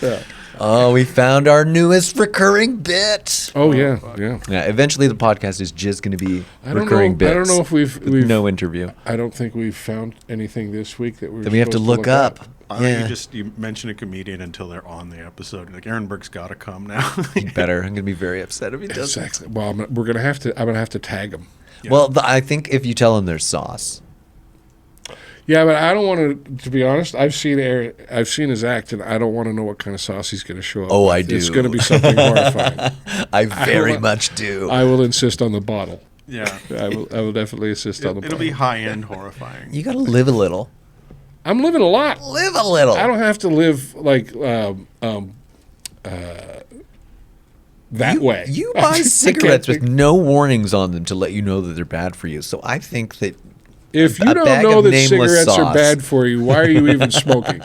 Yeah. Oh, we found our newest recurring bit. Oh yeah, yeah. Yeah, eventually the podcast is just going to be I don't recurring know. bits. I don't know if we've no interview. I don't think we've found anything this week that we're. Then we have to supposed look up. I think Yeah, you mention a comedian until they're on the episode. Like Aaron Burke's got to come now. better. I'm going to be very upset if he doesn't. Exactly. Well, I'm going to have to tag them. Well, I think if you tell him there's sauce. Yeah, but I don't want to be honest, I've seen his act, and I don't want to know what kind of sauce he's going to show up Oh, with. I do. It's going to be something horrifying. I very will- much do. I will insist on the bottle. Yeah. I will definitely insist on the It'll bottle. be high end horrifying. You got to live a little. I'm living a lot. Live a little. I don't have to live like that way. You I buy can't cigarettes with think- no warnings on them to let you know that they're bad for you. So I think that If a you don't bag know of that nameless cigarettes are sauce. bad for you, why are you even smoking?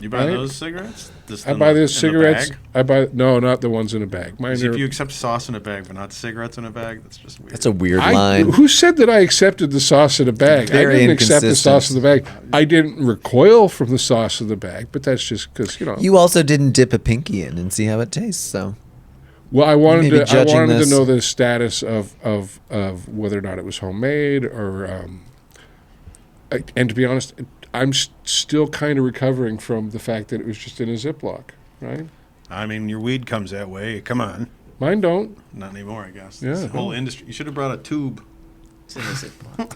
You buy Right? those cigarettes? Just I in buy the- those in the cigarettes. bag? No, not the ones in a bag. Mine See, are. if you accept sauce in a bag but not cigarettes in a bag, that's just weird. that's a weird line. Who said that I accepted the sauce in a bag? Very I didn't accept the inconsistent. sauce in the bag. I didn't recoil from the sauce in the bag, but that's just because You also didn't dip a pinky in and see how it tastes. So Well, I wanted may be to. I judging wanted this. to know the status of whether or not it was homemade or. And to be honest, I'm still kind of recovering from the fact that it was just in a Ziploc, right? I mean, your weed comes that way. Come on. Mine don't. Not anymore, I guess. Yeah. It's the whole industry. You should have brought a tube.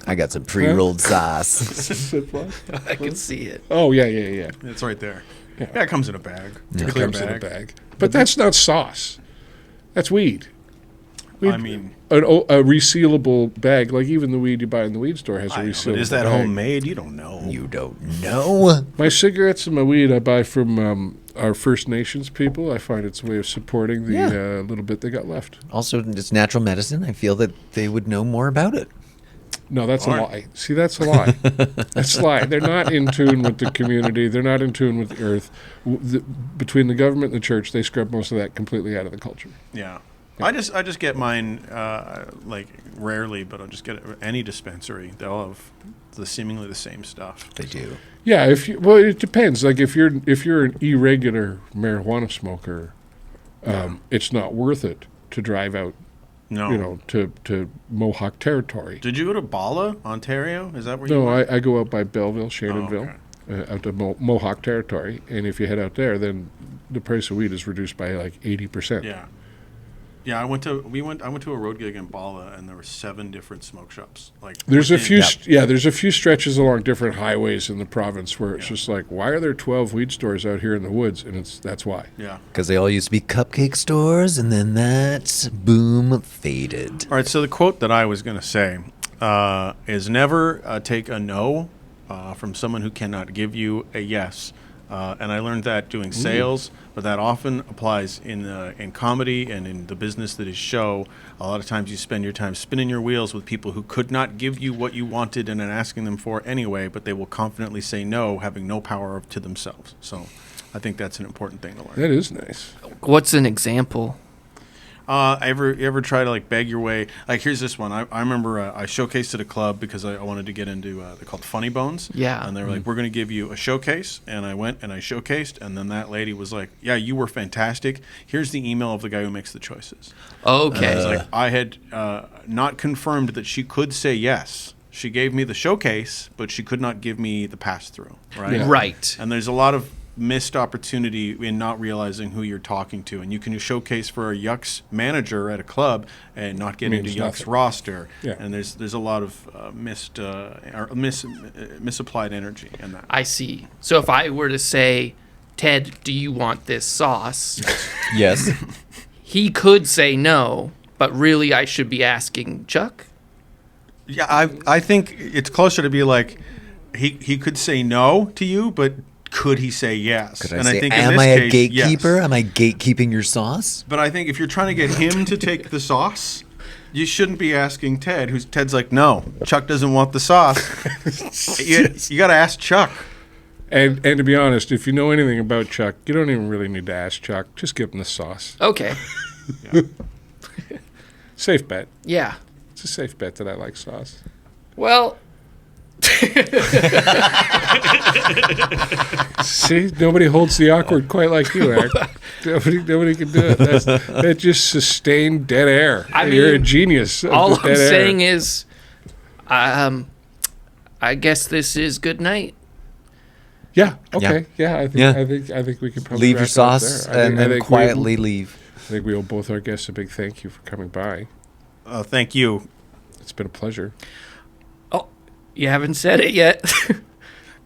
I got some pre-rolled sauce. Ziploc. I can see it. Oh yeah. It's right there. Yeah. Yeah, it comes in a bag. It's a It clear comes in a bag. bag, but that's not sauce. That's weed. I mean, A resealable bag, like even the weed you buy in the weed store has a I know, resealable but is that bag. homemade? You don't know. You don't know. My cigarettes and my weed I buy from our First Nations people. I find it's a way of supporting the little bit they got left. Also, it's natural medicine. I feel that they would know more about it. No, that's a lie. See, that's a lie. That's a lie. They're not in tune with the community. They're not in tune with the earth. Between the government and the church, they scrub most of that completely out of the culture. Yeah. I just get mine like rarely, but I'll just get it any dispensary. They'll have seemingly the same stuff. They do. Yeah, it depends. Like if you're an irregular marijuana smoker, it's not worth it to drive out. No. To Mohawk territory. Did you go to Bala, Ontario? Is that where you No, went? I go out by Belleville, Shannonville, out to Mohawk territory, and if you head out there, then the price of weed is reduced by like 80%. Yeah. Yeah, I went to a road gig in Bala, and there were 7 different smoke shops. Like There's a few, Yeah. there's a few stretches along different highways in the province where it's just like, why are there 12 weed stores out here in the woods? And that's why. Yeah. Because they all used to be cupcake stores, and then that, boom, faded. All right, so the quote that I was going to say is never take a no from someone who cannot give you a yes. And I learned that doing sales, but that often applies in comedy and in the business that is show. A lot of times you spend your time spinning your wheels with people who could not give you what you wanted and asking them for anyway, but they will confidently say no, having no power to themselves. So I think that's an important thing to learn. That is nice. What's an example? You ever try to like beg your way? Like here's this one. I remember I showcased at a club because I wanted to get into they're called Funny Bones. Yeah. And they were like, we're going to give you a showcase, and I went and I showcased, and then that lady was like, yeah, you were fantastic. Here's the email of the guy who makes the choices. Okay. And I was like, I had not confirmed that she could say yes. She gave me the showcase, but she could not give me the pass through. Right. Yeah. Right. And there's a lot of missed opportunity in not realizing who you're talking to, and you can showcase for a Yuck's manager at a club and not get into Means Yuck's nothing. roster. Yeah. And there's a lot of misapplied energy in that. I see. So if I were to say, Ted, do you want this sauce? Yes. He could say no, but really I should be asking Chuck. Yeah, I think it's closer to be like he could say no to you, but could he say yes? Could I and say, I think am in this I a case, gatekeeper? yes. Am I gatekeeping your sauce? But I think if you're trying to get him to take the sauce, you shouldn't be asking Ted. Ted's like, no, Chuck doesn't want the sauce. you got to ask Chuck. And to be honest, if you know anything about Chuck, you don't even really need to ask Chuck. Just give him the sauce. Okay. Safe bet. Yeah. It's a safe bet that I like sauce. Well, See, nobody holds the awkward quite like you, Eric. Nobody can do it. That just sustained dead air. You're a mean, genius. all I'm saying is, I guess this is good night. Yeah. Okay. Yeah. I think we can probably Leave your wrap it up sauce there. and then quietly leave. I think we owe both our guests a big thank you for coming by. Thank you. It's been a pleasure. Oh, you haven't said it yet.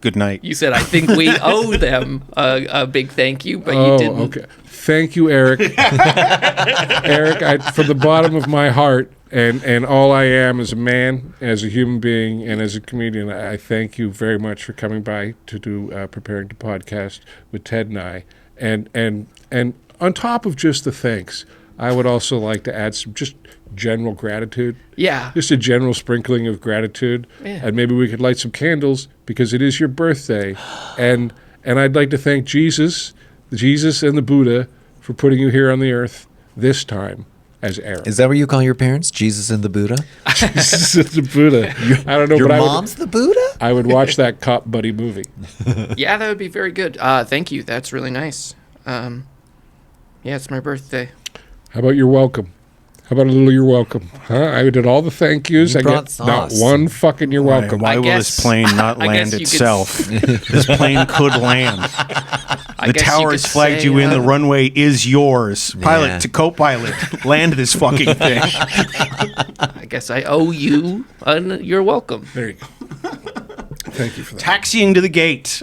Good night. You said I think we owe them a big thank you, but you didn't. Okay. Thank you, Eric. Eric, from the bottom of my heart, and all I am as a man, as a human being, and as a comedian, I thank you very much for coming by to do Preparing to Podcast with Ted and I. And on top of just the thanks, I would also like to add some just general gratitude. Yeah. Just a general sprinkling of gratitude. Yeah. And maybe we could light some candles because it is your birthday. And I'd like to thank Jesus and the Buddha for putting you here on the earth this time as Eric. Is that what you call your parents? Jesus and the Buddha? Jesus and the Buddha. I don't know, Your but mom's the Buddha? I would watch that Cop Buddy movie. Yeah, that would be very good. Thank you. That's really nice. Yeah, it's my birthday. How about you're welcome? How about a little you're welcome? Huh? I did all the thank yous. You I brought get not sauce. one fucking you're welcome. Why I will guess- this plane not I land guess you could itself? This plane could land. The tower has flagged you in. The runway is yours. Pilot Yeah. to co-pilot, land this fucking thing. I guess I owe you you're welcome. There you go. Thank you for that. Taxiing to the gate.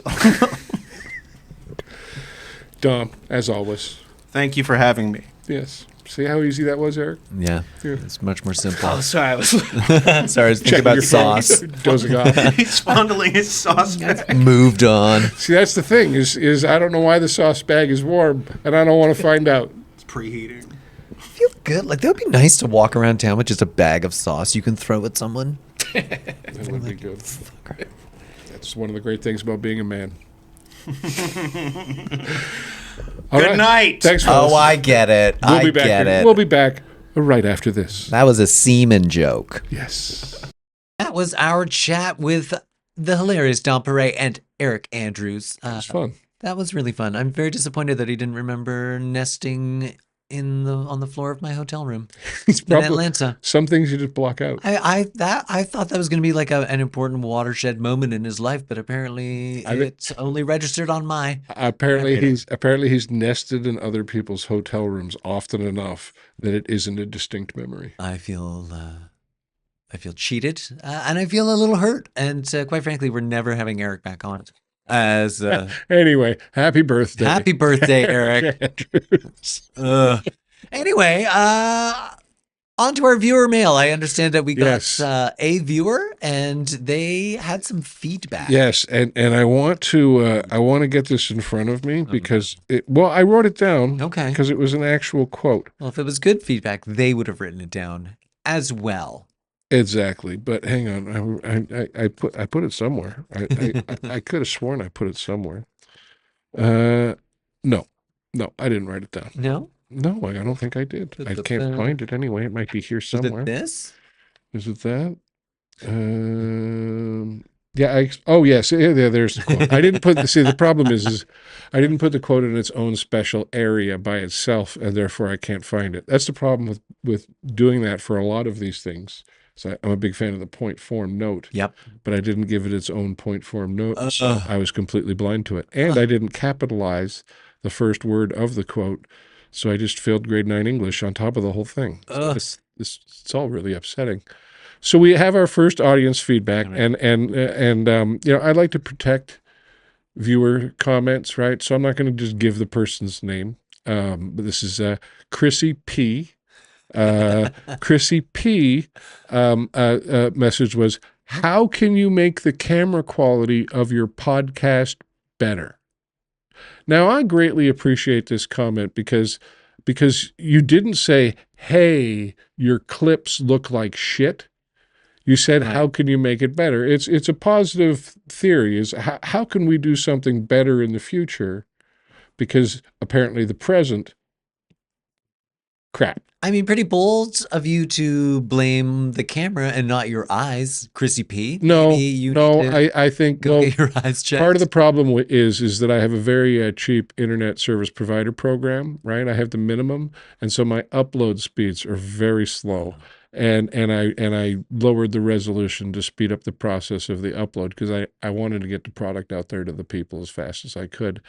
Dom, as always. Thank you for having me. Yes. See how easy that was, Eric? Yeah, it's much more simple. Oh, sorry. I was. Sorry, I was thinking Checking about your phone, sauce. dozing off. He's fondling his sauce bag. Moved on. See, that's the thing is I don't know why the sauce bag is warm, and I don't want to find out. It's preheating. I feel good. Like, that would be nice to walk around town with just a bag of sauce you can throw at someone. That would be good. That's one of the great things about being a man. All Good right. night. Thanks, fellas. Oh, I get it. We'll I be back. get it. We'll be back right after this. That was a semen joke. Yes. That was our chat with the hilarious Don Pare and Eric Andrews. It's fun. That was really fun. I'm very disappointed that he didn't remember nesting on the floor of my hotel room It's in probably Atlanta. some things you just block out. I thought that was going to be like an important watershed moment in his life, but apparently it's only registered on my. Apparently he's nested in other people's hotel rooms often enough that it isn't a distinct memory. I feel cheated, and I feel a little hurt. And quite frankly, we're never having Eric back on. As Anyway, happy birthday. happy birthday, Eric. Anyway, on to our viewer mail. I understand that we got Yes. a viewer, and they had some feedback. Yes, and I want to get this in front of me because I wrote it down. Okay. Because it was an actual quote. Well, if it was good feedback, they would have written it down as well. Exactly, but hang on, I put it somewhere. I could have sworn I put it somewhere. No, I didn't write it down. No? No, I don't think I did. I can't find it anyway. It might be here Is it somewhere. this? Is it that? Yeah. Oh, yes. Yeah, there's the quote. I didn't put. See, the problem is I didn't put the quote in its own special area by itself, and therefore I can't find it. That's the problem with doing that for a lot of these things. So I'm a big fan of the point form note. Yep. But I didn't give it its own point form note. So I was completely blind to it, and I didn't capitalize the first word of the quote. So I just failed grade 9 English on top of the whole thing. It's all really upsetting. So we have our first audience feedback, and I'd like to protect viewer comments, right? So I'm not going to just give the person's name. But this is Chrissy P. Chrissy P. Message was, how can you make the camera quality of your podcast better? Now, I greatly appreciate this comment because you didn't say, hey, your clips look like shit. You said, Right. How can you make it better? It's a positive theory. Is how can we do something better in the future? Because apparently the present, crap. I mean, pretty bold of you to blame the camera and not your eyes, Chrissy P. No, Maybe you need to I think go get your eyes checked. part of the problem is that I have a very cheap internet service provider program, right? I have the minimum, and so my upload speeds are very slow. And I lowered the resolution to speed up the process of the upload because I wanted to get the product out there to the people as fast as I could.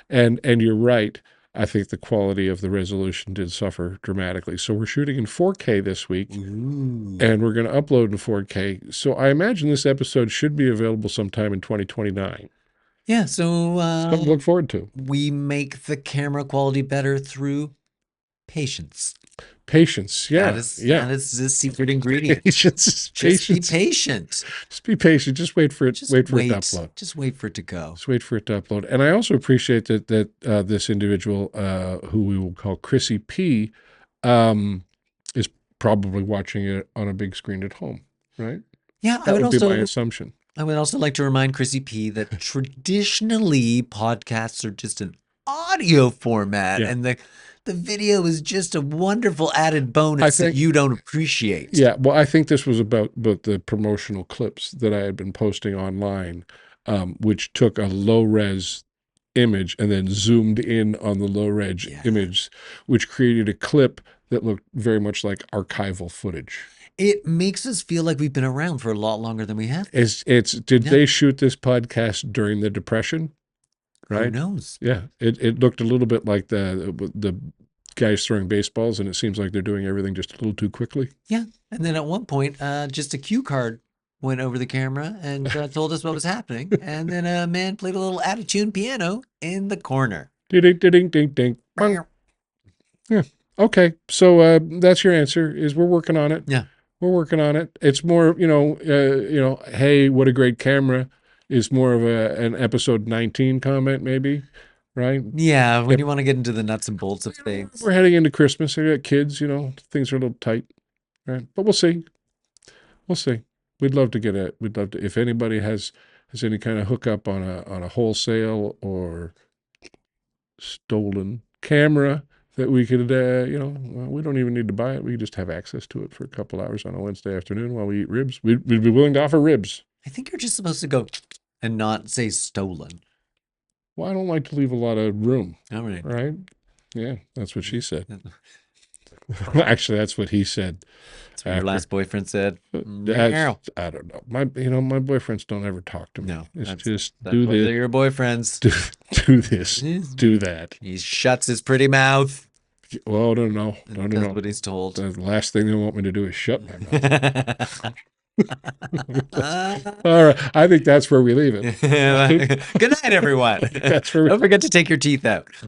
And you're right. I think the quality of the resolution did suffer dramatically. So we're shooting in 4K this week, and we're going to upload in 4K. So I imagine this episode should be available sometime in 2029. Yeah, so Something to look forward to. we make the camera quality better through patience. Patience, yeah, That is the secret ingredient. Patience, Just be patience. patient. Just be patient. Just wait for it. Just wait for it to upload. Just wait for it to go. Just wait for it to upload. And I also appreciate that this individual, who we will call Chrissy P, is probably watching it on a big screen at home, right? Yeah, That would be my assumption. I would also like to remind Chrissy P that traditionally podcasts are just an audio format, Yeah. and the video is just a wonderful added bonus that you don't appreciate. Yeah, well, I think this was about the promotional clips that I had been posting online, which took a low-res image and then zoomed in on the low-res image, which created a clip that looked very much like archival footage. It makes us feel like we've been around for a lot longer than we have. Did they shoot this podcast during the Depression? Right? Who knows? Yeah, it looked a little bit like the guys throwing baseballs, and it seems like they're doing everything just a little too quickly. Yeah, and then at one point, just a cue card went over the camera and told us what was happening, and then a man played a little out-of-tune piano in the corner. Ding ding ding ding ding. Bang. Yeah. Okay, so that's your answer. Is we're working on it. Yeah. We're working on it. It's more, hey, what a great camera is more of an episode 19 comment, maybe, right? Yeah, when Yep. you want to get into the nuts and bolts of things. We're heading into Christmas. I got kids, things are a little tight, right? But we'll see. We'll see. We'd love to if anybody has any kind of hookup on a wholesale or stolen camera that we could, we don't even need to buy it. We just have access to it for a couple hours on a Wednesday afternoon while we eat ribs. We'd be willing to offer ribs. I think you're just supposed to go and not say stolen. Well, I don't like to leave a lot of room, All right. right? Yeah, that's what she said. Actually, that's what he said. That's what your last boyfriend said. I don't know. My boyfriends don't ever talk to me. No, it's that's just why do they're this, your boyfriends. do this, do that. He shuts his pretty mouth. Well, no. Does what he's told. The last thing they want me to do is shut my mouth. All right, I think that's where we leave it. Good night, everyone. That's where Don't forget to take your teeth out.